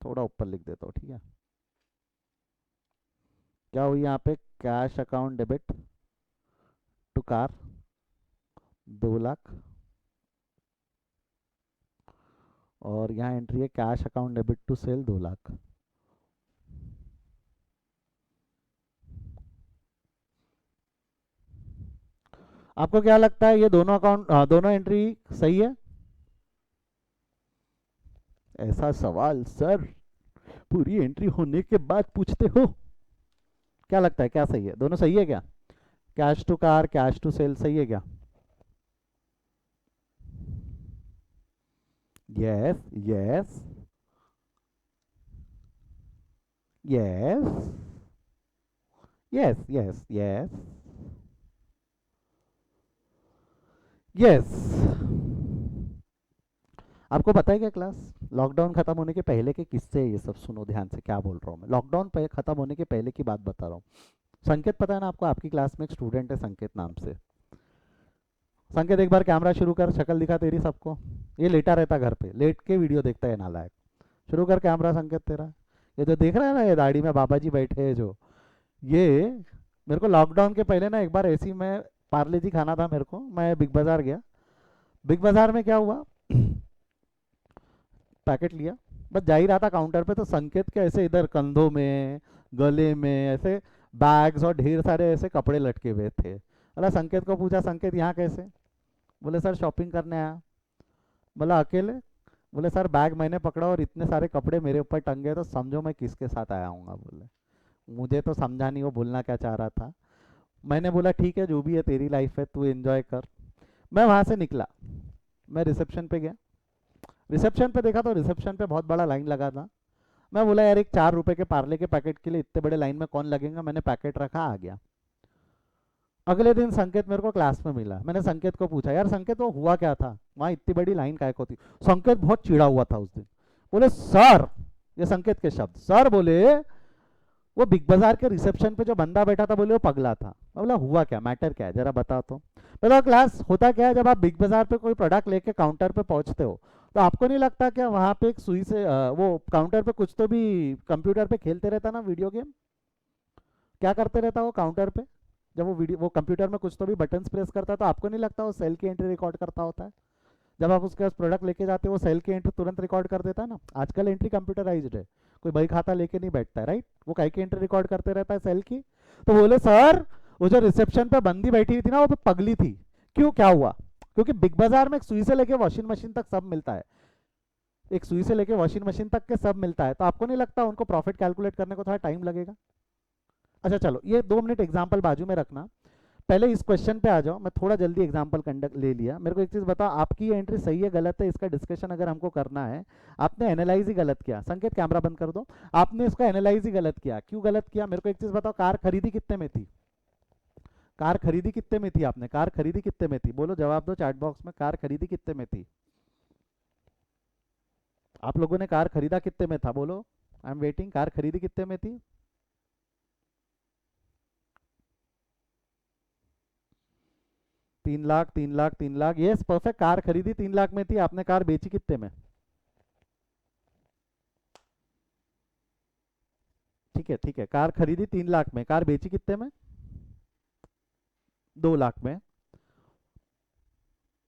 थोड़ा ऊपर लिख देता हूँ, ठीक है। क्या हुई यहाँ पे, cash account debit to car 2 lakh, और यहाँ एंट्री है cash account debit to sale 2 lakh. आपको क्या लगता है ये दोनों अकाउंट, दोनों एंट्री सही है। ऐसा सवाल सर पूरी एंट्री होने के बाद पूछते हो, क्या लगता है क्या सही है, दोनों सही है क्या, cash to car cash to sale सही है क्या। Yes yes yes yes yes yes yes. आपको पता है क्या क्लास, लॉकडाउन खत्म होने के पहले के किस्से, ये सब सुनो ध्यान से क्या बोल रहा हूँ मैं, लॉकडाउन खत्म होने के पहले की बात बता रहा हूँ। संकेत पता है ना आपको, आपकी क्लास में एक स्टूडेंट है संकेत नाम से। संकेत एक बार कैमरा शुरू कर, शक्ल दिखा तेरी सबको, ये लेटा रहता घर पे, लेट के वीडियो देखता है नालायक। शुरू कर कैमरा संकेत तेरा, ये जो देख रहा है ना, ये दाढ़ी में बाबा जी बैठे हैं जो, ये मेरे को लॉकडाउन के पहले ना एक बार ऐसी, मैं पार्ले जी खाना था मेरे को, मैं बिग बाजार गया, बिग बाजार में क्या हुआ, पैकेट लिया, बस जा ही रहा था काउंटर पे, तो संकेत के ऐसे इधर कंधों में, गले में ऐसे बैग्स और ढेर सारे ऐसे कपड़े लटके हुए थे। बोला, संकेत को पूछा, संकेत यहाँ कैसे, बोले सर शॉपिंग करने आया। बोला अकेले, बोले सर बैग मैंने पकड़ा और इतने सारे कपड़े मेरे ऊपर टंगे, तो समझो मैं किसके साथ आया हूँ। बोले मुझे तो समझा नहीं वो बोलना क्या चाह रहा था। मैंने बोला ठीक है जो भी है तेरी लाइफ है, तू एंजॉय कर। मैं वहाँ से निकला, मैं रिसेप्शन पे गया, रिसेप्शन पे देखा तो रिसेप्शन पे बहुत बड़ा लाइन लगा था। मैं बोला यार एक 4 रुपए के पार्ले के पैकेट के लिए इतने बड़े लाइन में कौन लगेगा, मैंने पैकेट रखा, आ गया। अगले दिन संकेत मेरे को क्लास में मिला, मैंने संकेत को पूछा यार संकेत वो हुआ क्या था, वहाँ इतनी बड़ी लाइन काय को थी। संकेत बहुत चिढ़ा हुआ था उस दिन, बोले सर, ये संकेत के शब्द, सर बोले वो बिग बाजार के रिसेप्शन पे जो बंदा बैठा था बोले वो पगला था। मैं बोला हुआ क्या, मैटर क्या है जरा बता। तो बताओ क्लास, होता क्या है जब आप बिग बाजार पे कोई प्रोडक्ट लेके काउंटर पे पहुंचते हो तो आपको नहीं लगता क्या वहां पे एक सुई से वो काउंटर पे कुछ तो भी कंप्यूटर पे खेलते रहता ना वीडियो गेम? क्या करते रहता वो काउंटर पे? जब वो वीडियो वो कंप्यूटर में कुछ तो भी बटन्स प्रेस करता है तो आपको नहीं लगता वो सेल की एंट्री रिकॉर्ड करता होता है? जब आप उसके पास प्रोडक्ट लेके जाते हो वो सेल की एंट्री तुरंत रिकॉर्ड कर देता है ना। आजकल एंट्री कंप्यूटराइज्ड है, कोई बही खाता लेके नहीं बैठता है, राइट? वो काई की एंट्री रिकॉर्ड करते रहता है सेल की। तो बोले सर वो जो रिसेप्शन पे बंदी बैठी हुई थी ना वो पगली थी। क्यों, क्या हुआ? क्योंकि बिग बाजार में एक सुई से लेके वॉशिंग मशीन तक सब मिलता है, एक सुई से लेके वॉशिंग मशीन तक के सब मिलता है। तो आपको नहीं लगता उनको प्रॉफिट कैलकुलेट करने को थोड़ा टाइम लगेगा? अच्छा चलो ये 2 मिनट एग्जाम्पल बाजू में रखना, पहले इस क्वेश्चन पे आ जाओ। मैं थोड़ा जल्दी एग्जांपल कंडक्ट ले लिया। मेरे को एक चीज बताओ, आपकी ये एंट्री सही है गलत है, इसका डिस्कशन अगर हमको करना है। आपने एनालाइज ही गलत किया। संकेत कैमरा बंद कर दो। आपने इसका एनालाइज ही गलत किया। क्यों गलत किया मेरे को एक चीज बताओ, कार खरीदी कितने में थी? कार खरीदी कितने में थी आपने? कार खरीदी कितने में थी? बोलो, जवाब दो चैट बॉक्स में। कार खरीदी कितने में थी? आप लोगों ने कार खरीदा कितने में था? बोलो, आई एम वेटिंग। कार खरीदी कितने में थी? 3 lakh, 3 lakh, 3 lakh. Yes perfect, car खरीदी 3 लाख में थी। आपने कार बेची कितने में? ठीक है ठीक है, कार खरीदी 3 लाख में, कार बेची कितने में? 2 लाख में।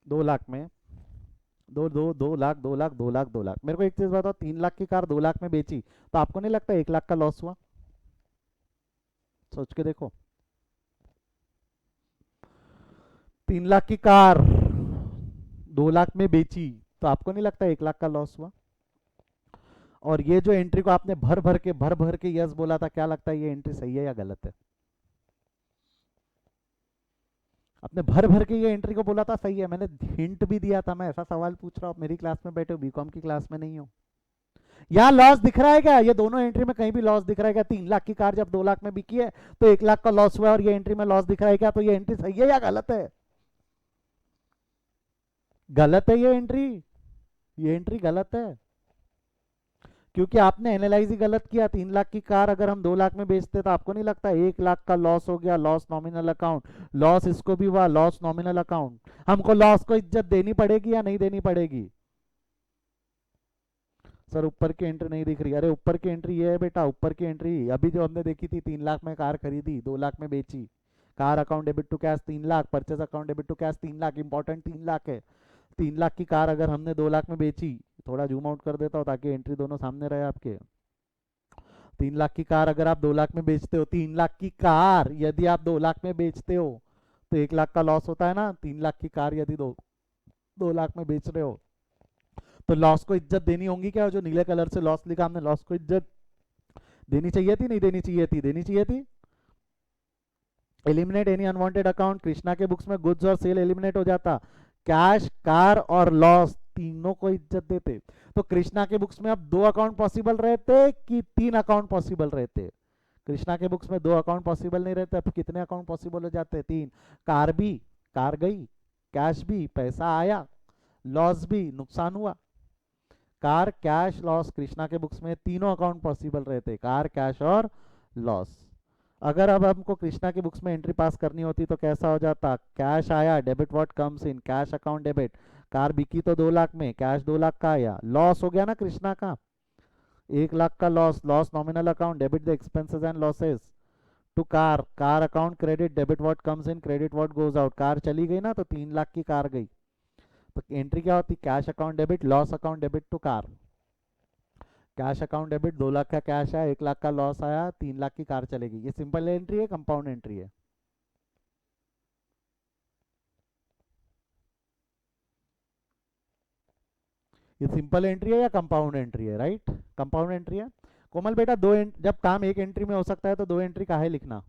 2 लाख में, दो दो 2 लाख, 2 लाख, 2 लाख, 2 लाख। मेरे को एक चीज बताओ, 3 लाख की कार 2 लाख में बेची तो आपको नहीं लगता 1 लाख का लॉस हुआ? सोच के देखो। 3 लाख की कार 2 लाख में बेची तो आपको नहीं लगता 1 लाख का लॉस हुआ? और ये जो एंट्री को आपने भर भर के यस बोला था, क्या लगता है ये एंट्री सही है या गलत है? आपने भर भर के ये एंट्री को बोला था सही है, मैंने हिंट भी दिया था। मैं ऐसा सवाल पूछ रहा हूँ, मेरी क्लास में बैठे हो, बीकॉम की क्लास में नहीं हो। यहाँ लॉस दिख रहा है क्या? ये दोनों एंट्री में कहीं भी लॉस दिख रहा है क्या? 3 लाख की कार जब 2 लाख में बिकी है तो 1 लाख का लॉस हुआ है, और ये एंट्री में लॉस दिख रहा है क्या? तो ये एंट्री सही है या गलत है? गलत है ये एंट्री। ये एंट्री गलत है क्योंकि आपने एनालाइज ही गलत किया। 3 लाख की कार अगर हम 2 लाख में बेचते तो आपको नहीं लगता 1 लाख का लॉस हो गया? लॉस नॉमिनल अकाउंट, लॉस इसको भी हुआ, लॉस नॉमिनल अकाउंट। हमको लॉस को इज्जत देनी पड़ेगी या नहीं देनी पड़ेगी? सर ऊपर की एंट्री नहीं दिख रही। अरे ऊपर की एंट्री ये है बेटा, ऊपर की एंट्री अभी जो हमने देखी थी, 3 लाख में कार खरीदी, 2 लाख में बेची। Car account debit to cash 3 lakh, purchase account debit to cash 3 lakh. Important 3 lakh है। 3 लाख की कार अगर हमने 2 लाख में बेची, थोड़ा जूम आउट कर देता हूँ ताकि एंट्री दोनों सामने रहे आपके। 3 लाख की कार अगर आप 2 लाख में बेचते हो, 3 लाख की कार यदि आप 2 लाख में बेचते हो तो 1 लाख का लॉस होता है ना। 3 लाख की कार यदि 2 लाख में बेच रहे हो तो लॉस को इज्जत देनी होगी क्या? जो नीले कलर से लॉस लिखा, हमने लॉस को इज्जत देनी चाहिए थी, नहीं देनी चाहिए थी? देनी चाहिए थी। Eliminate any unwanted account, Krishna के बुक्स में गुड्स और सेल एलिमिनेट हो जाता, कैश, कार और लॉस तीनों को इज्जत देते। तो कृष्णा के बुक्स में अब 2 अकाउंट पॉसिबल रहते कि 3 अकाउंट पॉसिबल रहते? कृष्णा के बुक्स में 2 अकाउंट पॉसिबल नहीं रहते, अब कितने अकाउंट पॉसिबल हो जाते? 3। कार भी, कार गई, कैश भी, पैसा आया, लॉस भी, नुकसान हुआ। कार, कैश, लॉस, कृष्णा के बुक्स में तीनों अकाउंट पॉसिबल रहते, कार, कैश और लॉस। अगर अब हमको कृष्णा की बुक्स में एंट्री पास करनी होती तो कैसा हो जाता? कैश आया, debit what comes in, cash account debit. Car बिकी तो 2 लाख में, कैश 2 लाख का आया, लॉस हो गया ना कृष्णा का, 1 लाख का loss. Loss nominal account, debit the expenses and losses to car, car account credit, debit what comes in, credit what goes out. Car चली गई ना तो 3 लाख की कार गई, तो एंट्री क्या होती? Cash account debit, loss account debit to car. Cash account debit, 2 lakh का कैश आया, 1 लाख का लॉस आया, 3 लाख की कार चलेगी। ये सिंपल एंट्री है, कंपाउंड एंट्री है? ये सिंपल एंट्री है या कंपाउंड एंट्री है? राइट, कंपाउंड एंट्री है। कोमल बेटा जब काम एक एंट्री में हो सकता है तो 2 एंट्री काहे लिखना?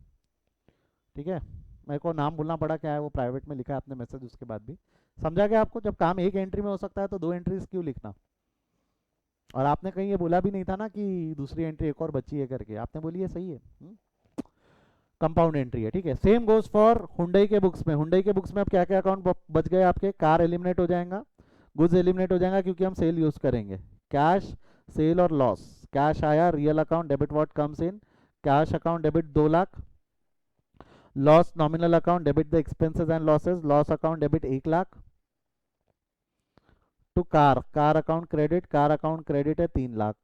ठीक है, मेरे को नाम भूलना पड़ा, क्या है वो प्राइवेट में लिखा है आपने मैसेज, उसके बाद भी समझा गया आपको? जब काम एक एंट्री में हो सकता है तो 2 एंट्रीज क्यों लिखना? और आपने कहीं ये बोला भी नहीं था ना कि दूसरी एंट्री एक और बची है करके, आपने बोली है, सही है। कंपाउंड एंट्री है, ठीक है। सेम गोज फॉर हुंडई के बुक्स में। हुंडई के बुक्स में अब क्या क्या अकाउंट बच गए आपके? कार एलिमिनेट हो जाएगा, गुड्स एलिमिनेट हो जाएगा क्योंकि हम सेल यूज करेंगे, कैश, सेल और लॉस। कैश आया, real account, debit what comes in, cash account debit 2 lakh, loss nominal account debit the expenses and losses, loss account debit 1 lakh, to car account credit, car account credit है 3 lakh,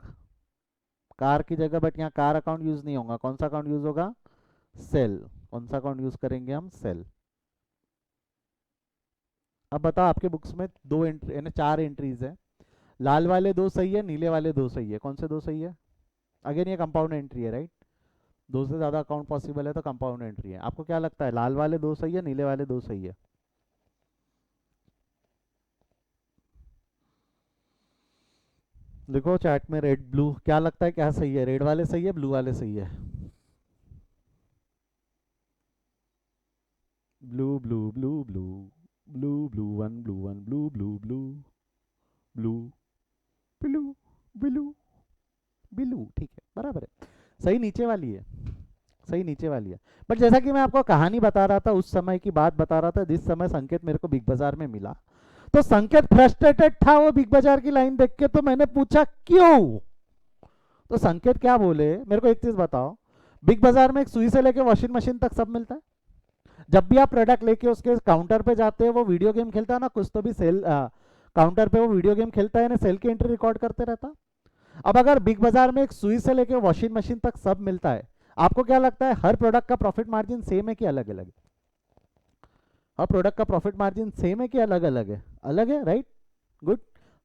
car की जगह but यहाँ car account use नहीं होगा, कौन सा account use होगा, cell, कौन सा अकाउंट यूज करेंगे हम, सेल। अब बताओ आपके बुक्स में 2 एंट्री यानी 4 एंट्रीज है, लाल वाले 2 सही है, नीले वाले 2 सही है, कौन से 2 सही है, अगेन ये कंपाउंड एंट्री है राइट, 2 से ज्यादा अकाउंट पॉसिबल है तो कंपाउंड एंट्री है। आपको क्या लगता है लाल वाले 2 सही है, नीले वाले 2 सही है? लिखो चैट में रेड ब्लू, क्या लगता है क्या सही है, रेड वाले सही है, ब्लू वाले सही है? Blue blue blue blue blue blue one blue one blue blue blue blue blue blue blue, ठीक है बराबर है, सही नीचे वाली है, सही नीचे वाली है। बट जैसा कि मैं आपको कहानी बता रहा था, उस समय की बात बता रहा था जिस समय संकेत मेरे को बिग बाजार में मिला, तो संकेत फ्रस्ट्रेटेड था वो बिग बाजार की लाइन देख के, तो मैंने पूछा क्यों, तो संकेत क्या बोले, मेरे को एक चीज बताओ, बिग बाजार में एक सुई से लेके वॉशिंग मशीन तक सब मिलता है, जब भी आप प्रोडक्ट लेके उसके काउंटर पे जाते हो वो वीडियो गेम खेलता है ना, कुछ तो भी सेल काउंटर पे वो वीडियो गेम खेलता है ना, सेल की एंट्री रिकॉर्ड करते रहता। अब अगर बिग बाजार में एक सुई से लेके वॉशिंग मशीन तक सब मिलता है, आपको क्या लगता है हर प्रोडक्ट का प्रॉफिट मार्जिन सेम है कि अलग अलग है? हर प्रोडक्ट का प्रॉफिट मार्जिन सेम है कि अलग अलग है? अलग है राइट, गुड,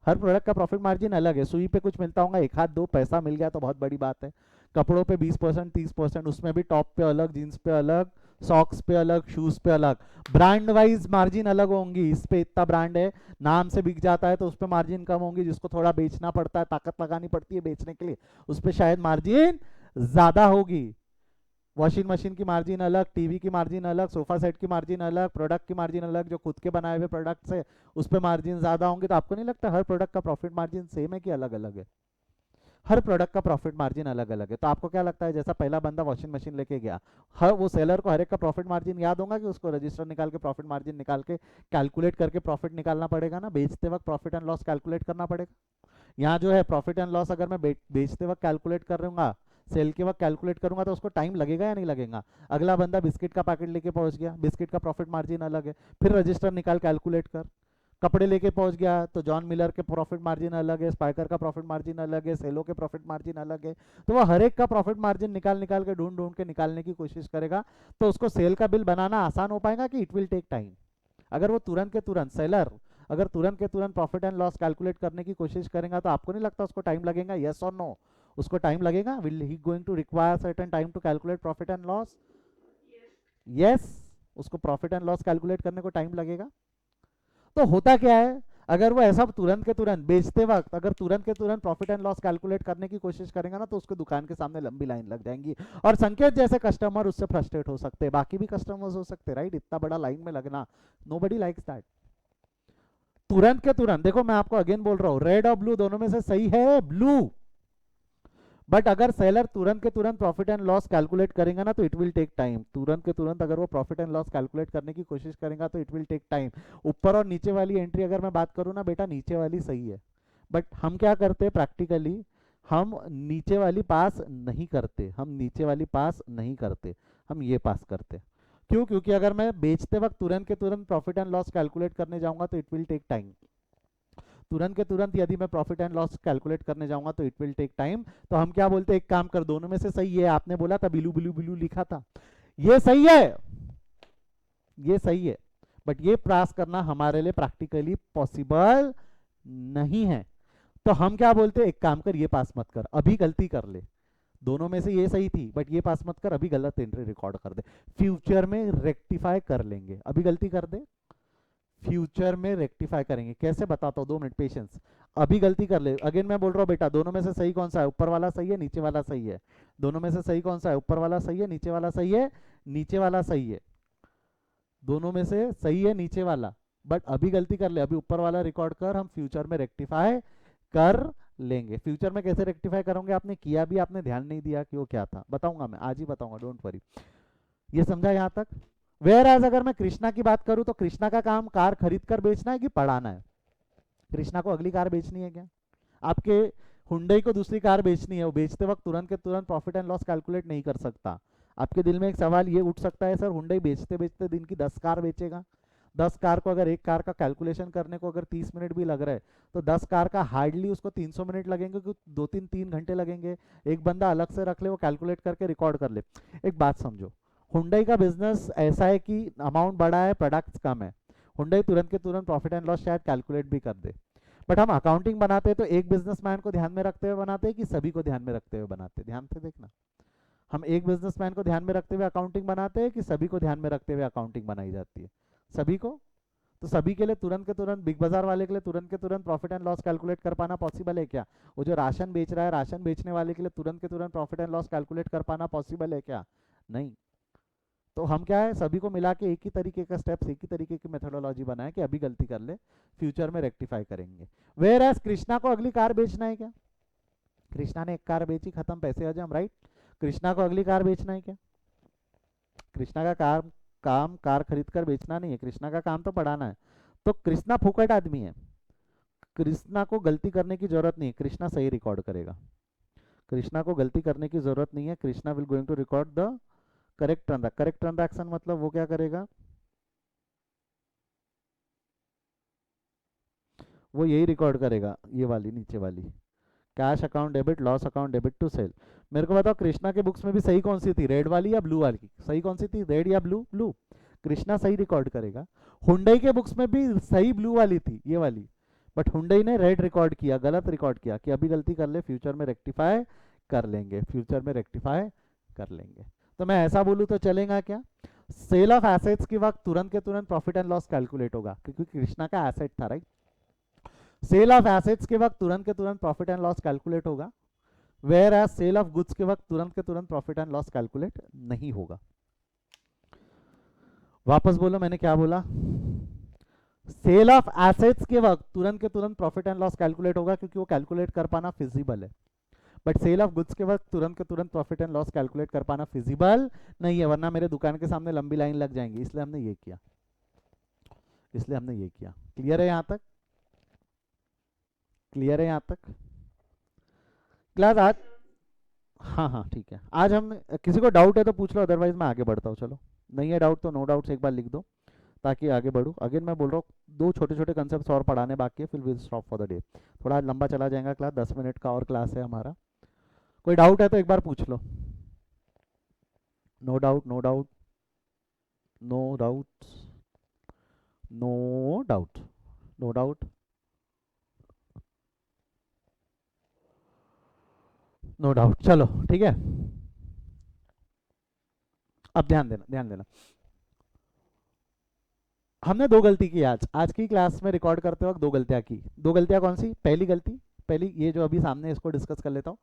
हर प्रोडक्ट का प्रॉफिट मार्जिन अलग है। सुई पे कुछ मिलता होगा, एक हाथ दो पैसा मिल गया तो बहुत बड़ी बात है, कपड़ों पे 20% 30%, उसमें भी टॉप पे अलग, जीन्स पे अलग, सॉक्स पे अलग, शूज पे अलग, ब्रांड वाइज मार्जिन अलग होंगी, इस पे इतना ब्रांड है नाम से बिक जाता है तो उस पर मार्जिन कम होंगी, जिसको थोड़ा बेचना पड़ता है, ताकत लगानी पड़ती है बेचने के लिए, उस पर शायद मार्जिन ज्यादा होगी। वॉशिंग मशीन की मार्जिन अलग, टीवी की मार्जिन अलग, सोफा सेट की मार्जिन अलग, प्रोडक्ट की मार्जिन अलग, जो खुद के बनाए हुए प्रोडक्ट्स है उस पर मार्जिन ज्यादा होंगे। तो आपको नहीं लगता हर प्रोडक्ट का प्रॉफिट मार्जिन सेम है कि अलग अलग है? हर प्रोडक्ट का प्रॉफिट मार्जिन अलग अलग है। तो आपको क्या लगता है जैसा पहला बंदा वॉशिंग मशीन लेके गया, हर वो सेलर को हर एक का प्रॉफिट मार्जिन याद होगा कि उसको रजिस्टर निकाल के प्रॉफिट मार्जिन निकाल के कैलकुलेट करके प्रॉफिट निकालना पड़ेगा ना, बेचते वक्त प्रॉफिट एंड लॉस कैलकुलेट करना पड़ेगा। यहाँ जो है प्रॉफिट एंड लॉस अगर मैं बेचते वक्त कैलकुलेट कर रहूंगा, सेल के वक्त कैलकुलेट करूंगा, तो उसको टाइम लगेगा या नहीं लगेगा? अगला बंदा बिस्किट का पैकेट लेके पहुंच गया, बिस्किट का प्रॉफिट मार्जिन अलग है, फिर रजिस्टर निकाल कैलकुलेट कर। कपड़े लेके पहुंच गया तो जॉन मिलर के प्रॉफिट मार्जिन अलग है, स्पाइकर का प्रॉफिट मार्जिन अलग है, सेलो के प्रॉफिट मार्जिन अलग है। तो वो हर एक का प्रॉफिट मार्जिन निकाल निकाल के ढूंढ ढूंढ के निकालने की कोशिश करेगा। तो उसको सेल का बिल बनाना आसान हो पाएगा कि इट विल टेक टाइम? अगर वो तुरंत के तुरंत सेलर अगर तुरंत के तुरंत प्रॉफिट एंड लॉस कैलकुलेट करने की कोशिश करेगा, तो आपको नहीं लगता उसको टाइम लगेगा? यस और नो? उसको टाइम लगेगा? Will he going to require certain time to calculate profit and loss? Yes, उसको प्रॉफिट एंड लॉस कैलकुलेट करने को टाइम लगेगा। तो होता क्या है, अगर वो ऐसा तुरंत के तुरंत बेचते वक्त अगर तुरंत के तुरंत प्रॉफिट एंड लॉस कैलकुलेट करने की कोशिश करेगा ना, तो उसके दुकान के सामने लंबी लाइन लग जाएंगी, और संकेत जैसे कस्टमर उससे फ्रस्ट्रेट हो सकते हैं, बाकी भी कस्टमर्स हो सकते हैं राइट, इतना बड़ा लाइन में लगना, नोबडी लाइक्स दैट। तुरंत के तुरंत देखो, मैं आपको अगेन बोल रहा हूं, रेड और ब्लू दोनों में से सही है ब्लू, बट अगर सेलर तुरंत के तुरंत प्रॉफिट एंड लॉस कैलकुलेट करेगा ना, तो इट विल टेक टाइम। तुरंत के तुरंत अगर वो प्रॉफिट एंड लॉस कैलकुलेट करने की कोशिश करेगा तो इट विल टेक टाइम। ऊपर और नीचे वाली एंट्री अगर मैं बात करूँ ना बेटा, नीचे वाली सही है, बट हम क्या करते हैं प्रैक्टिकली, हम नीचे वाली पास नहीं करते, हम नीचे वाली पास नहीं करते, हम ये पास करते। क्यों? क्योंकि अगर मैं बेचते वक्त तुरंत के तुरंत प्रॉफिट एंड लॉस कैलकुलेट करने जाऊंगा तो इट विल टेक टाइम। तुरंत के तुरंत यदि मैं प्रॉफिट एंड लॉस कैलकुलेट करने जाऊंगा तो इट विल टेक टाइम। तो हम क्या बोलते हैं, एक काम कर, दोनों में से सही है, आपने बोला था बिलू बिलू बिलू लिखा था, ये सही है, ये सही है, बट ये पास करना हमारे लिए प्रैक्टिकली पॉसिबल नहीं है। तो हम क्या बोलते हैं, एक काम कर, ये पास मत कर, अभी गलती कर ले, दोनों में से ये सही थी बट ये पास मत कर, अभी गलत एंट्री रिकॉर्ड कर दे, फ्यूचर में रेक्टिफाई कर लेंगे, अभी गलती कर दे, फ्यूचर में रेक्टिफाई करेंगे। कैसे बताता हूँ, 2 मिनट पेशेंस। अभी गलती कर ले, अगेन मैं बोल रहा हूँ बेटा, दोनों में से सही कौन सा है, ऊपर वाला सही है नीचे वाला सही है? दोनों में से सही कौन सा है, ऊपर वाला सही है नीचे वाला सही है? नीचे वाला सही है, दोनों में से सही है नीचे वाला, बट अभी गलती कर ले, अभी ऊपर वाला रिकॉर्ड कर, हम फ्यूचर में रेक्टिफाई कर लेंगे। फ्यूचर में कैसे रेक्टिफाई करोगे, आपने किया भी, आपने ध्यान नहीं दिया कि वो क्या था, बताऊंगा मैं, आज ही बताऊंगा, डोंट वरी। ये समझा यहाँ तक? वेयर एज अगर मैं कृष्णा की बात करूं तो कृष्णा का काम कार खरीद कर बेचना है कि पढ़ाना है? कृष्णा को अगली कार बेचनी है क्या? आपके हुंडई को दूसरी कार बेचनी है, वो बेचते वक्त तुरंत के तुरंत प्रॉफिट एंड लॉस कैलकुलेट नहीं कर सकता। आपके दिल में एक सवाल ये उठ सकता है, सर हुंडई बेचते बेचते दिन की 10 कार बेचेगा, 10 कार को अगर एक कार का कैलकुलेशन करने को अगर 30 मिनट भी लग रहा है तो 10 कार का हार्डली उसको 300 मिनट लगेंगे, क्योंकि 2-3 घंटे लगेंगे। एक बंदा अलग से रख ले, वो कैलकुलेट करके रिकॉर्ड कर ले। एक बात समझो, हुंडई का बिजनेस ऐसा है कि अमाउंट बड़ा है, प्रोडक्ट्स कम है। हुंडई तुरंत के तुरंत प्रॉफिट एंड लॉस शायद कैलकुलेट भी कर दे, बट हम अकाउंटिंग बनाते हैं तो एक बिजनेसमैन को ध्यान में रखते हुए बनाते हैं कि सभी को ध्यान में रखते हुए बनाते हैं? ध्यान से देखना, हम एक बिजनेसमैन को ध्यान में रखते हुए अकाउंटिंग बनाते हैं कि सभी को ध्यान में रखते हुए अकाउंटिंग बनाई जाती है? सभी को। तो सभी के लिए तुरंत के तुरंत, बिग बाजार वाले के लिए तुरंत के तुरंत प्रॉफिट एंड लॉस कैलकुलेट कर पाना पॉसिबल है क्या? वो जो राशन बेच रहा है, राशन बेचने वाले के लिए तुरंत के तुरंत प्रॉफिट एंड लॉस कैलकुलेट कर पाना पॉसिबल है क्या? नहीं। तो हम क्या है, सभी को मिला के एक ही तरीके का स्टेप्स, एक ही तरीके की मेथोडोलॉजी बनाए कि अभी गलती कर ले, फ्यूचर में रेक्टिफाई करेंगे। वेयर एज कृष्णा को अगली कार बेचना है क्या? कृष्णा ने एक कार बेची, खत्म, पैसे हजम, राइट? कृष्णा को अगली कार बेचना है क्या? कृष्णा का काम कार खरीद कर बेचना नहीं है, कृष्णा का काम तो पढ़ाना है। तो कृष्णा फुकट आदमी है, कृष्णा को गलती करने की जरूरत नहीं है, कृष्णा सही रिकॉर्ड करेगा। कृष्णा को गलती करने की जरूरत नहीं है, Krishna will going to record the correct transaction. मतलब वो क्या करेगा, वो यही रिकॉर्ड करेगा, ये वाली नीचे वाली, cash account debit, loss account debit to sale. मेरे को बताओ कृष्णा के बुक्स में भी सही कौन सी थी, रेड वाली या ब्लू वाली? सही कौन सी थी, रेड या ब्लू? ब्लू। कृष्णा सही रिकॉर्ड करेगा। हुंडई के बुक्स में भी सही ब्लू वाली थी, ये वाली, बट हुंडई ने रेड रिकॉर्ड किया, गलत रिकॉर्ड किया कि अभी गलती कर ले, फ्यूचर में रेक्टिफाई कर लेंगे, फ्यूचर में रेक्टिफाई कर लेंगे। तो मैं ऐसा बोलूँ तो चलेगा क्या? सेल ऑफ एसेट्स के वक्त तुरंत के तुरंत प्रॉफिट एंड लॉस कैलकुलेट होगा, क्योंकि कृष्णा का एसेट था, राइट? सेल ऑफ एसेट्स के वक्त तुरंत के तुरंत प्रॉफिट एंड लॉस कैलकुलेट होगा, whereas sale of goods के वक्त तुरंत के तुरंत प्रॉफिट एंड लॉस कैलकुलेट नहीं होगा। वापस बोलो मैंने क्या बोला? सेल ऑफ एसेट्स के वक्त तुरंत के तुरंत प्रॉफिट एंड लॉस कैलकुलेट होगा, क्योंकि वो कैलकुलेट कर पाना फिजिबल है। बट सेल ऑफ गुड्स के वक्त तुरंत के तुरंत प्रॉफिट एंड लॉस कैलकुलेट कर पाना फिजिबल नहीं है, वरना मेरे दुकान के सामने लंबी लाइन लग जाएंगी, इसलिए हमने ये किया, इसलिए हमने ये किया। क्लियर है यहाँ तक? क्लियर है यहाँ तक क्लास आज? हाँ हाँ ठीक है। आज हम, किसी को डाउट है तो पूछ लो, अदरवाइज मैं आगे बढ़ता हूँ। चलो, नहीं है डाउट तो नो डाउट्स एक बार लिख दो, ताकि आगे बढ़ूँ। अगेन मैं बोल रहा हूँ, दो छोटे छोटे कंसेप्ट और पढ़ाने बाकी है, फिर will stop for the day. थोड़ा लंबा चला जाएगा क्लास, 10 मिनट का और क्लास है हमारा। कोई डाउट है तो एक बार पूछ लो। No doubt, no doubt, no doubt, no doubt, no doubt, no doubt. चलो ठीक है, अब ध्यान देना, ध्यान देना। हमने दो गलती की आज, आज की क्लास में रिकॉर्ड करते वक्त दो गलतियां की। दो गलतियां कौन सी? पहली गलती, पहली ये जो अभी सामने, इसको डिस्कस कर लेता हूँ।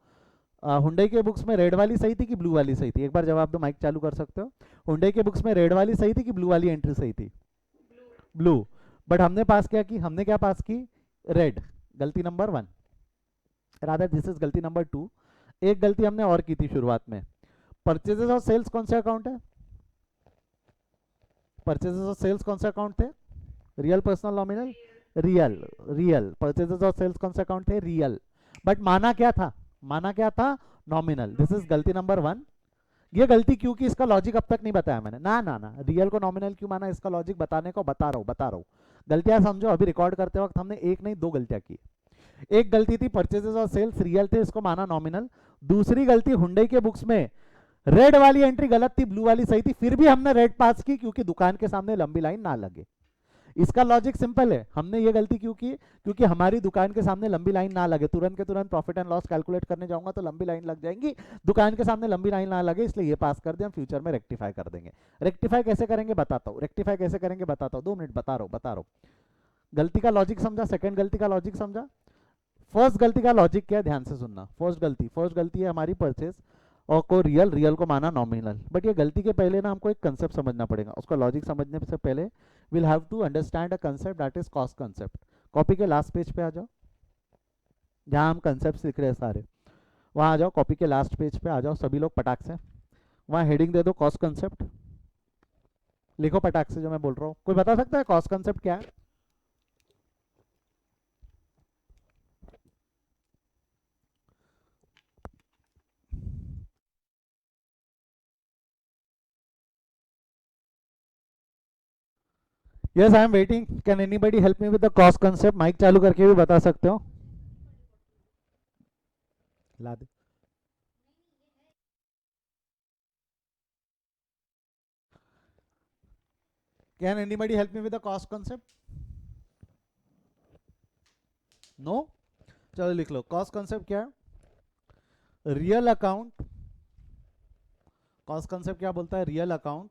हुंडई के बुक्स में रेड वाली सही थी कि ब्लू वाली सही थी? एक बार जवाब दो, माइक चालू कर सकते हो। हुंडई के बुक्स में रेड वाली सही थी कि ब्लू वाली एंट्री सही थी? ब्लू। बट हमने पास क्या की, हमने क्या पास की? रेड। गलती नंबर 1, रादर दिस इज गलती नंबर 2। एक गलती हमने और की थी शुरुआत में। परचेजेस और सेल्स कौन से अकाउंट है? परचेजेस और सेल्स कौन से अकाउंट थे? Real, personal, nominal? Real. Real. Purchases और सेल्स कौन से अकाउंट थे? रियल। बट माना क्या था? माना क्या था? नॉमिनल। दिस इज गलती नंबर 1। ये गलती क्यों की, इसका लॉजिक अब तक नहीं बताया मैंने। ना ना ना, रियल को नॉमिनल क्यों माना, इसका लॉजिक बताने को बता रहा हूँ, बता रहा हूँ। गलतियां समझो, अभी रिकॉर्ड करते वक्त हमने एक नहीं दो गलतियां की। एक गलती थी, परचेजेस और सेल्स रियल थे, इसको माना नॉमिनल। दूसरी गलती, हुंडई के बुक्स में रेड वाली एंट्री गलत थी, ब्लू वाली सही थी, फिर भी हमने रेड पास की, क्योंकि दुकान के सामने लंबी लाइन ना लगे। इसका लॉजिक सिंपल है, हमने ये गलती क्यों की? क्योंकि हमारी दुकान के सामने लंबी लाइन ना लगे। तुरंत के तुरंत प्रॉफिट एंड लॉस कैलकुलेट करने जाऊंगा तो लंबी लाइन लग जाएंगी, दुकान के सामने लंबी लाइन ना लगे, इसलिए ये पास कर दे, हम फ्यूचर में रेक्टिफाई कर देंगे। रेक्टिफाई कैसे करेंगे बताता हूँ, रेक्टिफाई कैसे करेंगे बताता हूँ, 2 मिनट, बता रहा हूँ, बता रहा हूँ। गलती का लॉजिक समझा, सेकंड गलती का लॉजिक समझा। फर्स्ट गलती का लॉजिक क्या है, ध्यान से सुनना। फर्स्ट गलती है हमारी, परचेज और को रियल, रियल को माना नॉमिनल। बट ये गलती के पहले ना हमको एक कंसेप्ट समझना पड़ेगा, उसका लॉजिक समझने से पहले will have to understand a concept, that is cost concept. Copy के लास्ट पेज पे आ जाओ, जहाँ हम कंसेप्ट लिख रहे हैं सारे, वहाँ आ जाओ, कॉपी के लास्ट पेज पे आ जाओ सभी लोग पटाख से। वहाँ हेडिंग दे दो कॉस्ट कंसेप्ट, लिखो पटाख से जो मैं बोल रहा हूँ। कोई बता सकता है कॉस्ट कंसेप्ट क्या है? Yes I am waiting, can anybody help me with the cost concept? Mike चालू करके भी बता सकते हो। ला दे। Can anybody help me with the cost concept? No? चलो लिख लो, कॉस्ट कंसेप्ट क्या है? रियल अकाउंट, कॉस्ट कंसेप्ट क्या बोलता है? रियल अकाउंट,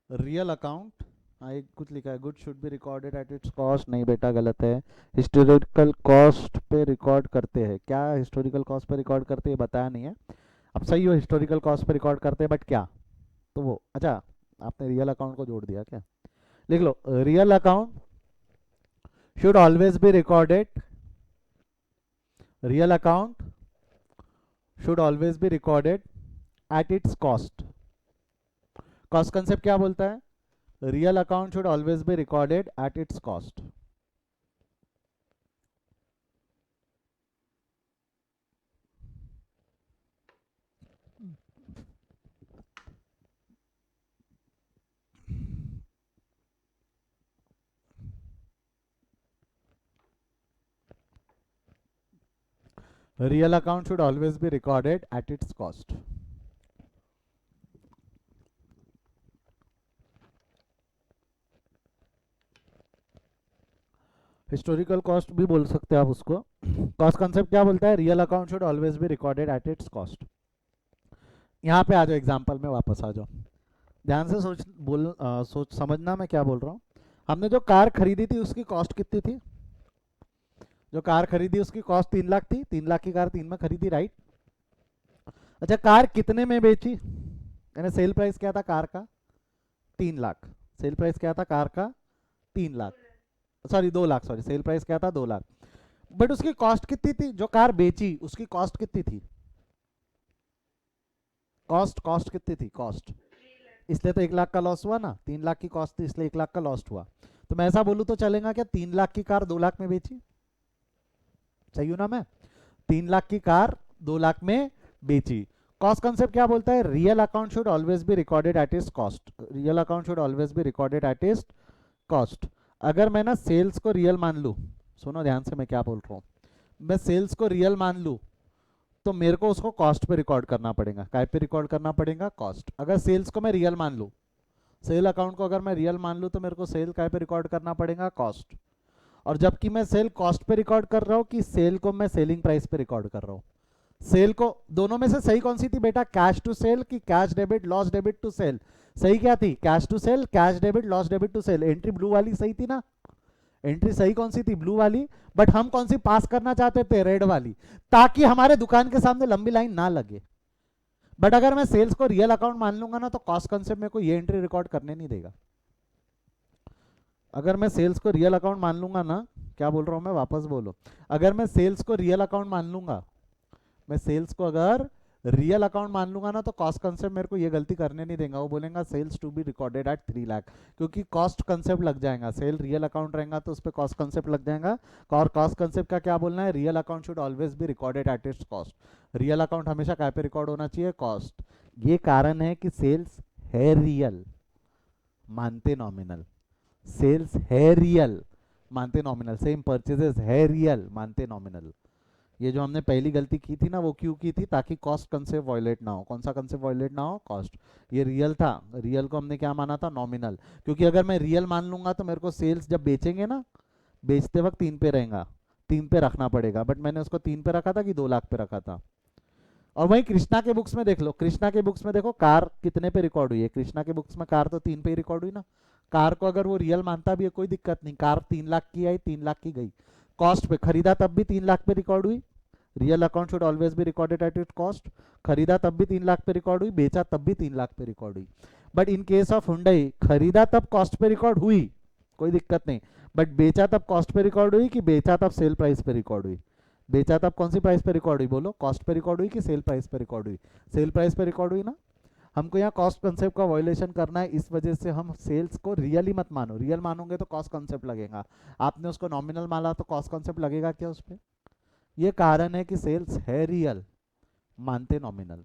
रियल अकाउंट, हाँ एक कुछ लिखा है, good should be recorded at its cost, नहीं बेटा गलत है, हिस्टोरिकल कॉस्ट पे रिकॉर्ड करते हैं। क्या हिस्टोरिकल कॉस्ट पे रिकॉर्ड करते हैं बताया नहीं है। अब सही हो, हिस्टोरिकल कॉस्ट पे रिकॉर्ड करते हैं, बट क्या? तो वो अच्छा, आपने रियल अकाउंट को जोड़ दिया क्या? लिख लो, real account should always be recorded, real account should always be recorded at its cost. Cost concept क्या बोलता है? Real account should always be recorded at its cost. Real account should always be recorded at its cost. Historical cost भी बोल सकते हैं आप उसको। Cost concept क्या बोलता है? Real account should always be recorded at its cost. यहाँ पे आ जाओ, एग्जाम्पल में वापस आ जाओ, ध्यान से सोच समझना मैं क्या बोल रहा हूँ। हमने जो कार खरीदी थी उसकी कॉस्ट कितनी थी? जो कार खरीदी उसकी कॉस्ट 3 लाख थी। 3 लाख की कार 3 में खरीदी, राइट? अच्छा, कार कितने में बेची? यानी सेल प्राइस क्या था कार का? 3 लाख। सेल प्राइस क्या था कार का? 3 lakh, sorry 2 lakh, sorry sale price क्या था? 2 लाख। बट उसकी कॉस्ट कितनी थी? जो कार बेची उसकी कॉस्ट कितनी थी? कॉस्ट, कॉस्ट कितनी थी? कॉस्ट, इसलिए तो 1 लाख का लॉस हुआ ना। 3 लाख की कॉस्ट थी इसलिए 1 लाख का लॉस हुआ। तो मैं ऐसा बोलूं तो चलेगा क्या? 3 लाख की कार 2 लाख में बेची, सही हूं ना मैं? 3 लाख की कार 2 लाख में बेची। कॉस्ट कंसेप्ट क्या बोलता है? Real account should always be recorded at its cost. Real account should always be recorded at its cost. अगर मैं ना सेल्स को रियल मान लूं, सुनो ध्यान से मैं क्या बोल रहा हूं, मैं सेल्स को रियल मान लूं तो मेरे को उसको कॉस्ट पे रिकॉर्ड करना पड़ेगा। काय पे रिकॉर्ड करना पड़ेगा? कॉस्ट। अगर सेल्स को मैं रियल मान लूं, सेल अकाउंट को अगर मैं रियल मान लूं तो मेरे को सेल काय पे रिकॉर्ड करना पड़ेगा? कॉस्ट। और जबकि मैं सेल कॉस्ट पे रिकॉर्ड कर रहा हूं कि सेल को मैं सेलिंग प्राइस पे रिकॉर्ड कर रहा हूं? सेल को, दोनों में से सही कौन सी थी बेटा? कैश टू सेल की cash debit loss debit to sale? सही क्या थी? Cash to sale, cash debit loss debit to sale. Entry blue वाली सही थी ना? एंट्री सही कौन सी थी? ब्लू वाली। बट हम कौन सी पास करना चाहते थे? रेड वाली, ताकि हमारे दुकान के सामने लंबी लाइन ना लगे। बट अगर मैं सेल्स को रियल अकाउंट मान लूंगा ना तो कॉस्ट कंसेप्ट में को ये एंट्री रिकॉर्ड करने नहीं देगा। अगर मैं सेल्स को रियल अकाउंट मान लूंगा ना, क्या बोल रहा हूं मैं, वापस बोलो, अगर मैं सेल्स को रियल अकाउंट मान लूंगा, मैं सेल्स को अगर रियल अकाउंट मान लूंगा ना तो कॉस्ट कंसेप्ट मेरे को ये गलती करने नहीं देगा। वो बोलेगा sales to be recorded at 3 lakh, क्योंकि कॉस्ट कंसेप्ट लग जाएगा। सेल रियल अकाउंट रहेगा तो उस पर कॉस्ट कंसेप्ट लग जाएगा। और कॉस्ट कंसेप्ट का क्या बोलना है? Real account should always be recorded at its cost. Real account हमेशा क्या पे रिकॉर्ड होना चाहिए? कॉस्ट। ये कारण है कि सेल्स है रियल, मानते नॉमिनल। सेल्स है रियल, मानते नॉमिनल। सेम परचेजेस है रियल, मानते नॉमिनल। ये जो हमने पहली गलती की थी ना, वो क्यों की थी? ताकि कॉस्ट कंसेप्ट वायलेट ना हो। कौन सा कंसेप्ट वायलेट ना हो? कॉस्ट। ये रियल था, रियल को हमने क्या माना था? नॉमिनल। क्योंकि अगर मैं रियल मान लूंगा तो मेरे को सेल्स जब बेचेंगे ना, बेचते वक्त 3 पे रहेगा, 3 पे रखना पड़ेगा। बट मैंने उसको 3 पे रखा था कि 2 लाख पे रखा था। और वहीं कृष्णा के बुक्स में देख लो, कृष्णा के बुक्स में देखो कार कितने पे रिकॉर्ड हुई है? कृष्णा के बुक्स में कार तो 3 पे ही रिकॉर्ड हुई ना। कार को अगर वो रियल मानता भी है कोई दिक्कत नहीं, कार 3 लाख की आई, 3 लाख की गई। कॉस्ट पे खरीदा तब भी 3 लाख पे रिकॉर्ड हुई। Real account should always be recorded at it cost. खरीदा तब भी 3 लाख पे रिकॉर्ड हुई, बेचा तब भी 3 लाख पे रिकॉर्ड हुई। But in case of Hyundai, खरीदा तब कॉस्ट पे रिकॉर्ड हुई, कोई दिक्कत नहीं। बट बेचा तब कॉस्ट पे रिकॉर्ड हुई कि बेचा तब सेल प्राइस पे रिकॉर्ड हुई? बेचा तब कौन सी प्राइस पे रिकॉर्ड हुई? बोलो, कॉस्ट पे रिकॉर्ड हुई कि सेल प्राइस पे रिकॉर्ड हुई? सेल प्राइस पे रिकॉर्ड हुई ना। हमको यहाँ कॉस्ट कंसेप्ट का वायलेशन करना है, इस वजह से हम सेल्स को रियल ही मत मानो। रियल मानोगे तो कॉस्ट कंसेप्ट लगेगा। आपने उसको नॉमिनल माना तो कॉस्ट कंसेप्ट लगेगा क्या उस पर? ये कारण है कि सेल्स है रियल, मानते नॉमिनल।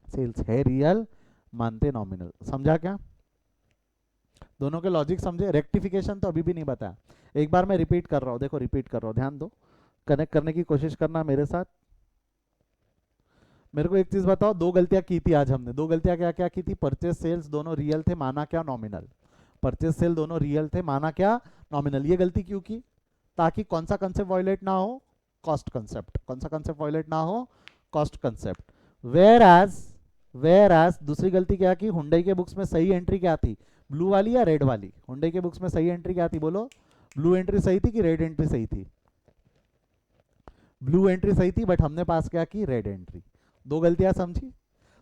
सेल्स है रियल, मानते नॉमिनल। समझा क्या? दोनों के लॉजिक समझे। रेक्टिफिकेशन तो अभी भी नहीं बताया, एक बार मैं रिपीट कर रहा हूँ, देखो रिपीट कर रहा हूँ, ध्यान दो, कनेक्ट करने की कोशिश करना मेरे साथ। मेरे को एक चीज बताओ, दो गलतियां की थी आज हमने, दो गलतियां क्या क्या की थी? परचेज सेल्स दोनों रियल थे, माना क्या नॉमिनल। परचेज सेल दोनों रियल थे, माना क्या नॉमिनल। ये गलती क्यों की? ताकि कौन सा कंसेप्ट वायलेट ना हो? Cost concept. कौन सा कंसेप्ट वायलेट ना हो? Cost concept. वेयर एज दूसरी गलती क्या की? हुंडई के बुक्स में सही एंट्री क्या थी? ब्लू वाली या रेड वाली? हुंडई के बुक्स में सही एंट्री क्या थी बोलो? ब्लू एंट्री सही थी कि रेड एंट्री सही थी? ब्लू एंट्री सही थी, बट हमने पास क्या की? Red entry. दो गलतियां समझी।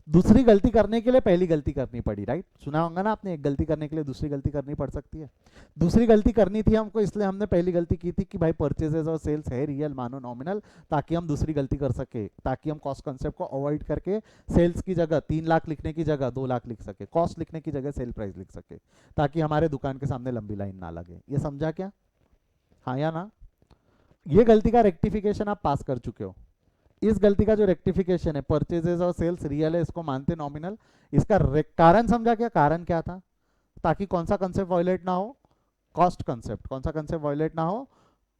दूसरी गलती करने के लिए पहली गलती करनी पड़ी, राइट? सुना होगा ना आपने, एक गलती करने के लिए दूसरी गलती करनी पड़ सकती है। दूसरी गलती करनी थी हमको, इसलिए हमने पहली गलती की थी कि भाई परचेजेस और सेल्स है रियल मानो नॉमिनल, ताकि हम दूसरी गलती कर सके, ताकि हम कॉस्ट कंसेप्ट को अवॉइड करके सेल्स की जगह 3 लाख लिखने की जगह 2 लाख लिख सके, कॉस्ट लिखने की जगह सेल प्राइस लिख सके, ताकि हमारे दुकान के सामने लंबी लाइन ना लगे। ये समझा क्या? हाँ या ना? ये गलती का रेक्टिफिकेशन आप पास कर चुके हो। इस गलती का जो रेक्टिफिकेशन है, परचेजेस और सेल्स रियल है, इसको मानते नॉमिनल, इसका कारण समझा क्या? कारण क्या था? ताकि कौन सा कंसेप्ट वायलेट ना हो? Cost concept. कौन सा कंसेप्ट वायलेट ना हो?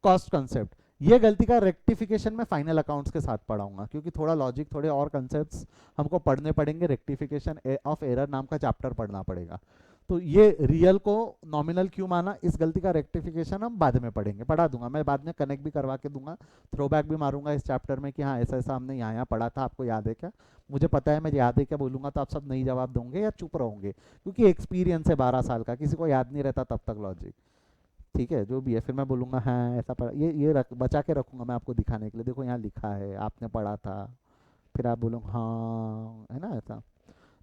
Cost concept. ये गलती का रेक्टिफिकेशन मैं फाइनल अकाउंट्स के साथ पढ़ाऊंगा, क्योंकि थोड़ा लॉजिक, थोड़े और कंसेप्ट्स हमको पढ़ने पड़ेंगे। रेक्टिफिकेशन ऑफ एरर नाम का चैप्टर पढ़ना पड़ेगा। तो ये रियल को नॉमिनल क्यों माना, इस गलती का रेक्टिफिकेशन हम बाद में पढ़ेंगे, पढ़ा दूंगा मैं बाद में, कनेक्ट भी करवा के दूंगा, थ्रोबैक भी मारूंगा इस चैप्टर में कि हाँ ऐसा ऐसा हमने यहाँ यहाँ पढ़ा था, आपको याद है क्या? मुझे पता है मैं याद है क्या बोलूंगा तो आप सब नहीं जवाब दोगे या चुप रहोगे, क्योंकि एक्सपीरियंस है 12 साल का, किसी को याद नहीं रहता तब तक लॉजिक। ठीक है, जो भी है, फिर मैं बोलूंगा हाँ ऐसा पढ़ा, ये बचा के रखूंगा मैं आपको दिखाने के लिए, देखो यहाँ लिखा है, आपने पढ़ा था, फिर आप बोलोगे हाँ, है ना ऐसा।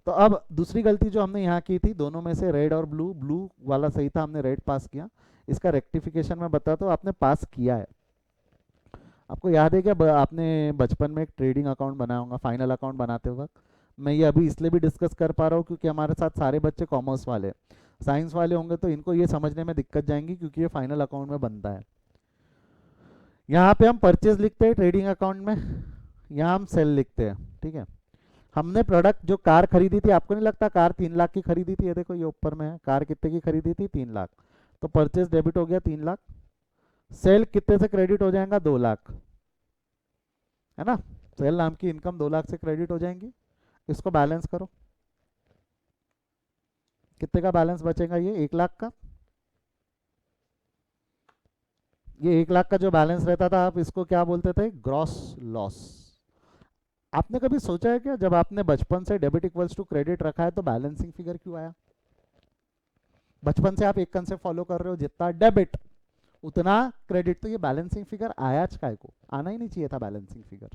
तो अब दूसरी गलती जो हमने यहाँ की थी, दोनों में से रेड और ब्लू, ब्लू वाला सही था, हमने रेड पास किया। इसका रेक्टिफिकेशन मैं बताता हूँ, आपने पास किया है। आपको याद है क्या, आपने बचपन में एक ट्रेडिंग अकाउंट बनाया होगा फाइनल अकाउंट बनाते वक्त। मैं ये अभी इसलिए भी डिस्कस कर पा रहा हूँ क्योंकि हमारे साथ सारे बच्चे कॉमर्स वाले, साइंस वाले होंगे तो इनको ये समझने में दिक्कत जाएंगी, क्योंकि ये फाइनल अकाउंट में बनता है। यहाँ पे हम परचेज लिखते हैं ट्रेडिंग अकाउंट में, यहाँ हम सेल लिखते हैं। ठीक है, हमने प्रोडक्ट जो कार खरीदी थी, आपको नहीं लगता कार 3 लाख की खरीदी थी? ये देखो ये ऊपर में है, कार कितने की खरीदी थी? 3 लाख। तो परचेज डेबिट हो गया 3 लाख, सेल कितने से क्रेडिट हो जाएगा? 2 लाख, है ना? सेल नाम की इनकम 2 लाख से क्रेडिट हो जाएंगी। इसको बैलेंस करो, कितने का बैलेंस बचेगा? ये 1 लाख का। ये 1 लाख का जो बैलेंस रहता था, आप इसको क्या बोलते थे? Gross loss. आपने कभी सोचा है क्या, जब आपने बचपन से डेबिट इक्वल्स टू क्रेडिट रखा है तो बैलेंसिंग फिगर क्यों आया? बचपन से आप एक कंसेप्ट फॉलो कर रहे हो, जितना डेबिट उतना क्रेडिट, तो ये बैलेंसिंग फिगर आया काय को? आना ही नहीं चाहिए था बैलेंसिंग फिगर।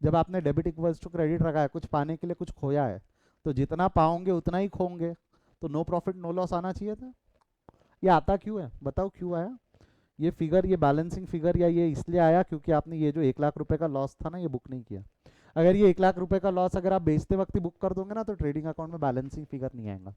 जब आपने डेबिट इक्वल्स टू क्रेडिट रखा है, कुछ पाने के लिए कुछ खोया है, तो जितना पाओगे उतना ही खोगे, तो नो प्रॉफिट नो लॉस आना चाहिए था। ये आता क्यों है, बताओ क्यों आया ये फिगर, ये बैलेंसिंग फिगर? या ये इसलिए आया क्योंकि आपने ये जो 1 लाख रुपए का लॉस था ना, ये बुक नहीं किया। अगर ये 1 लाख रुपए का लॉस अगर आप बेचते वक्त ही बुक कर दोगे ना, तो ट्रेडिंग अकाउंट में बैलेंसिंग फिगर नहीं आएगा।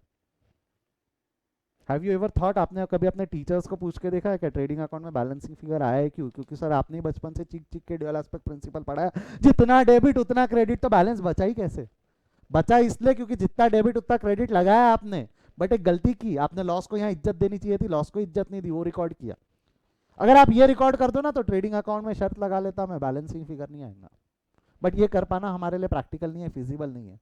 हैव यू एवर थॉट, आपने कभी अपने टीचर्स को पूछ के देखा है क्या ट्रेडिंग अकाउंट में बैलेंसिंग फिगर आया है क्यों? क्योंकि सर आपने बचपन से चिक चिक के ड्यूअल एस्पेक्ट प्रिंसिपल पढ़ा है, जितना डेबिट उतना क्रेडिट, तो बैलेंस बचा ही कैसे? बचा इसलिए क्योंकि जितना डेबिट उतना क्रेडिट लगाया आपने, बट एक गलती की आपने, लॉस को यहाँ इज्जत देनी चाहिए थी, लॉस को इज्जत नहीं दी, वो रिकॉर्ड किया। अगर आप ये रिकॉर्ड कर दो ना, तो ट्रेडिंग अकाउंट में शर्त लगा लेता मैं, बैलेंसिंग फिगर नहीं आएगा। बट ये कर पाना हमारे लिए प्रैक्टिकल नहीं है, फिजिबल नहीं है,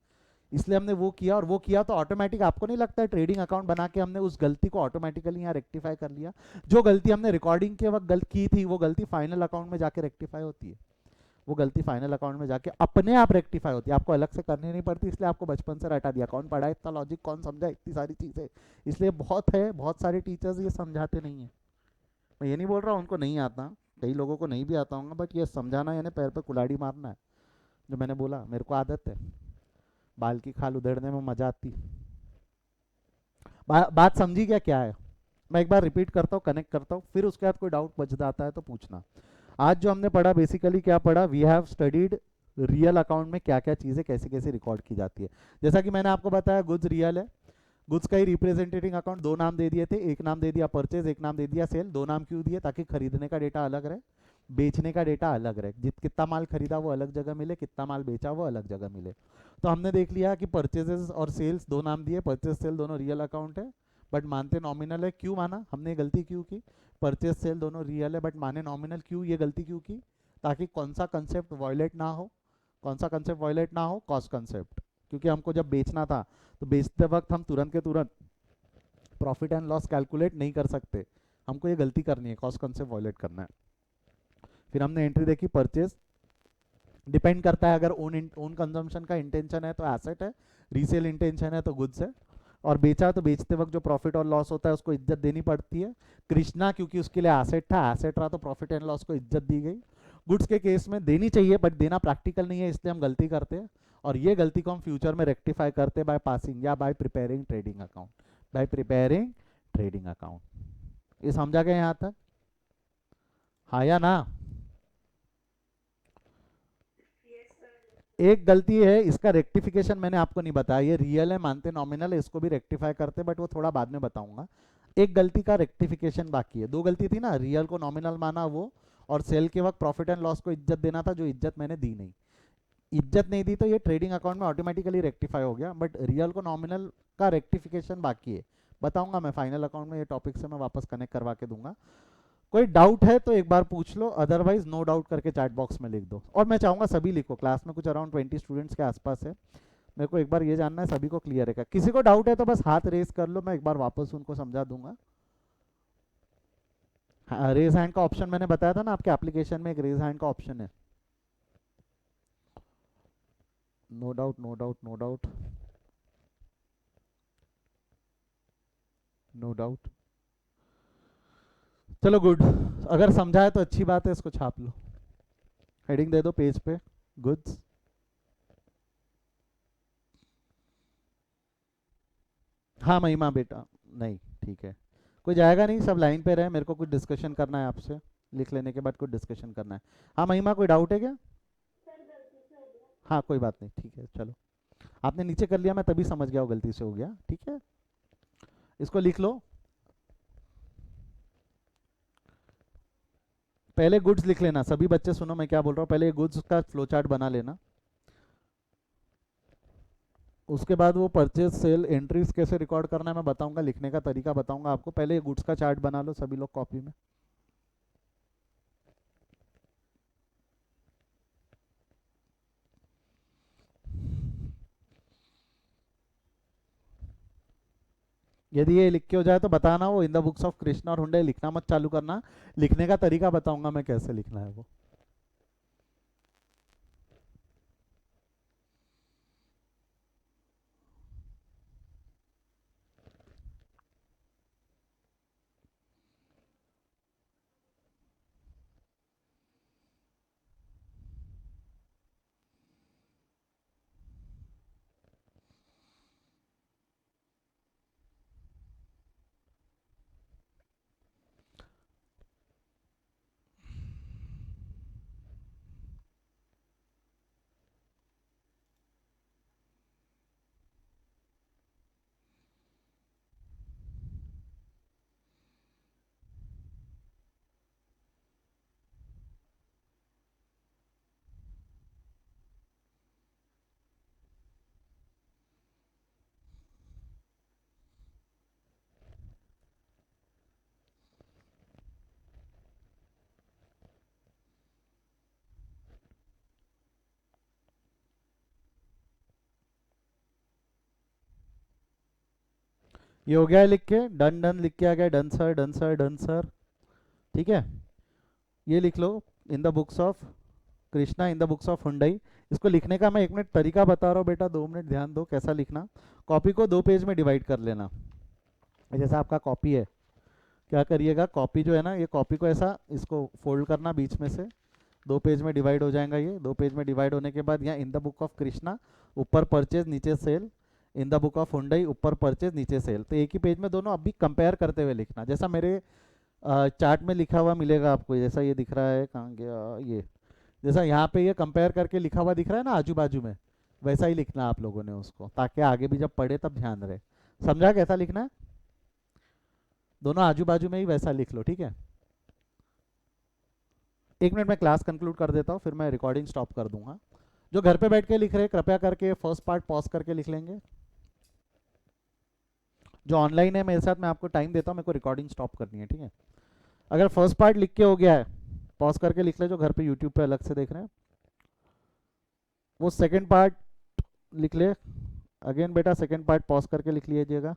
इसलिए हमने वो किया। और वो किया तो ऑटोमेटिक, आपको नहीं लगता है ट्रेडिंग अकाउंट बना के हमने उस गलती को ऑटोमेटिकली यहाँ रेक्टिफाई कर लिया? जो गलती हमने रिकॉर्डिंग के वक्त गलत की थी, वो गलती फाइनल अकाउंट में जाके रेक्टिफाई होती है। वो गलती फाइनल अकाउंट में जाके अपने आप रेक्टिफाई होती है, आपको अलग से करनी नहीं पड़ती। इसलिए आपको बचपन से रटा दिया, कौन पढ़ा इतना लॉजिक, कौन समझा इतनी सारी चीज़ें? इसलिए बहुत है, बहुत सारे टीचर्स ये समझाते नहीं है। मैं ये नहीं बोल रहा हूँ उनको नहीं आता, कई लोगों को नहीं भी आता होगा, बट ये समझाना यानी पैर पे कुल्हाड़ी मारना है। जो मैंने बोला, मेरे को आदत है, बाल की खाल उधेड़ने में मजा आती। बात समझी क्या क्या है? मैं एक बार रिपीट करता हूँ, कनेक्ट करता हूँ, फिर उसके बाद कोई डाउट बच जाता है तो पूछना। आज जो हमने पढ़ा, बेसिकली क्या पढ़ा? We have studied real account में क्या क्या चीज़ें कैसे कैसे रिकॉर्ड की जाती है। जैसा कि मैंने आपको बताया, गुड्स रियल है, गुड्स का ही रिप्रेजेंटेटिंग अकाउंट, दो नाम दे दिए थे, एक नाम दे दिया परचेज, एक नाम दे दिया सेल। दो नाम क्यों दिए? ताकि खरीदने का डेटा अलग रहे, बेचने का डेटा अलग रहे, कितना माल खरीदा वो अलग जगह मिले, कितना माल बेचा वो अलग जगह मिले। तो हमने देख लिया कि परचेजेस और सेल्स दो नाम दिए, परचेज सेल दोनों रियल अकाउंट है, बट मानते नॉमिनल है। क्यों माना हमने, गलती क्यों की? परचेज सेल दोनों रियल है बट माने नॉमिनल, क्यों ये गलती क्यों की? ताकि कौन सा कंसेप्ट वायलेट ना हो, कौन सा कंसेप्ट वायलेट ना हो? Cost concept. क्योंकि हमको जब बेचना था तो बेचते वक्त हम तुरंत के तुरंत प्रॉफिट एंड लॉस कैलकुलेट नहीं कर सकते, हमको ये गलती करनी है, कॉस्ट कंसेप्ट वायलेट करना है। फिर हमने एंट्री देखी परचेज, डिपेंड करता है, अगर ओन ओन कंजम्पशन का इंटेंशन है तो एसेट है, रीसेल इंटेंशन है तो गुड्स है। और बेचा तो बेचते वक्त जो प्रॉफिट और लॉस होता है उसको इज्जत देनी पड़ती है। कृष्णा क्योंकि उसके लिए एसेट था, एसेट रहा तो प्रॉफिट एंड लॉस को इज्जत दी गई। गुड्स के केस में देनी चाहिए बट देना प्रैक्टिकल नहीं है, इसलिए हम गलती करते हैं। और ये गलती को हम फ्यूचर में रेक्टिफाई करते हैं बाय पासिंग या bye preparing trading account, bye preparing trading account. ये समझा गया यहाँ तक? हाँ या ना? एक गलती है, इसका रेक्टिफिकेशन मैंने आपको नहीं बताया, ये रियल है मानते नॉमिनल है, इसको भी रेक्टिफाई करते बट वो थोड़ा बाद में बताऊंगा। एक गलती का रेक्टिफिकेशन बाकी है, दो गलती थी ना, रियल को नॉमिनल माना वो, और सेल के वक्त प्रॉफिट एंड लॉस को इज्जत देना था, जो इज्जत मैंने दी नहीं। इज्जत नहीं दी तो ये ट्रेडिंग अकाउंट में ऑटोमेटिकली रेक्टिफाई हो गया, बट रियल को नॉमिनल का रेक्टिफिकेशन बाकी है, बताऊंगा मैं फाइनल अकाउंट में, ये टॉपिक से मैं वापस कनेक्ट करवा के दूंगा। कोई डाउट है तो एक बार पूछ लो, अदरवाइज नो डाउट करके चैट बॉक्स में लिख दो। और मैं चाहूंगा सभी लिखो, क्लास में कुछ अराउंड 20 स्टूडेंट्स के आसपास है, मेरे को एक बार ये जानना है सभी को क्लियर है क्या। किसी को डाउट है तो बस हाथ रेस कर लो, मैं एक बार वापस उनको समझा दूंगा। हाँ, रेज हैंड का ऑप्शन मैंने बताया था ना, आपके एप्लीकेशन में एक रेज हैंड का ऑप्शन है। No doubt, no doubt, no doubt, no doubt. चलो गुड, अगर समझा है तो अच्छी बात है, इसको छाप लो, हेडिंग दे दो पेज पे, गुड्स। हाँ महिमा बेटा, नहीं ठीक है, कोई जाएगा नहीं, सब लाइन पे रहे, मेरे को कुछ डिस्कशन करना है आपसे, लिख लेने के बाद कुछ डिस्कशन करना है। हाँ महिमा, कोई डाउट है क्या? हाँ कोई बात नहीं, ठीक है चलो, आपने नीचे कर लिया, मैं तभी समझ गया वो गलती से हो गया, ठीक है। इसको लिख लो, पहले गुड्स लिख लेना, सभी बच्चे सुनो मैं क्या बोल रहा हूँ, पहले गुड्स का फ्लो चार्ट बना लेना, उसके बाद वो परचेज सेल एंट्रीज कैसे रिकॉर्ड करना है मैं बताऊंगा, लिखने का तरीका बताऊंगा आपको, पहले गुड्स का चार्ट बना लो सभी लोग कॉपी में। यदि ये लिख के हो जाए तो बताना, वो इन द बुक्स ऑफ कृष्णा और हुंडई लिखना मत चालू करना, लिखने का तरीका बताऊंगा मैं कैसे लिखना है वो। ये हो गया है लिख के, डन डन लिख के आ गया, done sir, done sir, done sir, ठीक है। ये लिख लो, in the books of Krishna, in the books of Hyundai. इसको लिखने का मैं 1 मिनट तरीका बता रहा हूँ बेटा, 2 मिनट ध्यान दो कैसा लिखना। कॉपी को 2 पेज में डिवाइड कर लेना, जैसा आपका कॉपी है, क्या करिएगा, कॉपी जो है ना, ये कॉपी को ऐसा इसको फोल्ड करना बीच में से, 2 पेज में डिवाइड हो जाएगा ये, 2 पेज में डिवाइड होने के बाद यहाँ in the book of Krishna ऊपर परचेज नीचे sale, in the book of Hyundai ऊपर परचेज नीचे सेल, तो एक ही पेज में दोनों अभी कंपेयर करते हुए लिखना, जैसा मेरे चार्ट में लिखा हुआ मिलेगा आपको, जैसा ये दिख रहा है, कहाँ गया ये, जैसा यहाँ पे ये कंपेयर करके लिखा हुआ दिख रहा है ना आजू बाजू में, वैसा ही लिखना आप लोगों ने उसको, ताकि आगे भी जब पढ़े तब ध्यान रहे। समझा कैसा लिखना है? दोनों आजू बाजू में ही वैसा लिख लो, ठीक है। 1 मिनट में क्लास कंक्लूड कर देता हूँ, फिर मैं रिकॉर्डिंग स्टॉप कर दूंगा। जो घर पे बैठ के लिख रहे हैं कृपया करके फर्स्ट पार्ट पॉज करके लिख लेंगे, जो ऑनलाइन है मेरे साथ, मैं आपको टाइम देता हूँ, मेरे को रिकॉर्डिंग स्टॉप करनी है, ठीक है। अगर फर्स्ट पार्ट लिख के हो गया है, पॉज करके लिख ले, जो घर पे यूट्यूब पे अलग से देख रहे हैं। वो सेकंड पार्ट लिख ले। अगेन बेटा सेकंड पार्ट पॉज करके लिख लीजिएगा।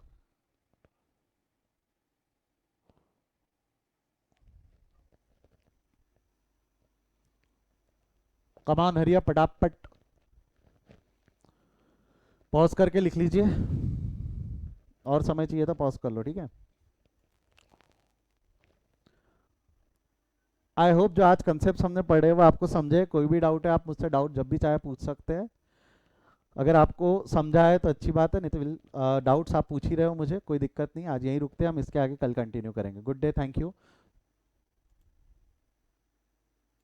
कमान हरिया पटापट पॉज करके लिख लीजिए, और समय चाहिए तो पॉज कर लो, ठीक है। आई होप जो आज कंसेप्ट हमने पढ़े वो आपको समझे। कोई भी डाउट है आप मुझसे डाउट जब भी चाहे पूछ सकते हैं। अगर आपको समझा है तो अच्छी बात है, नहीं तो डाउट्स आप पूछ ही रहे हो मुझे, कोई दिक्कत नहीं। आज यहीं रुकते हैं, हम इसके आगे कल कंटिन्यू करेंगे। Good day, thank you.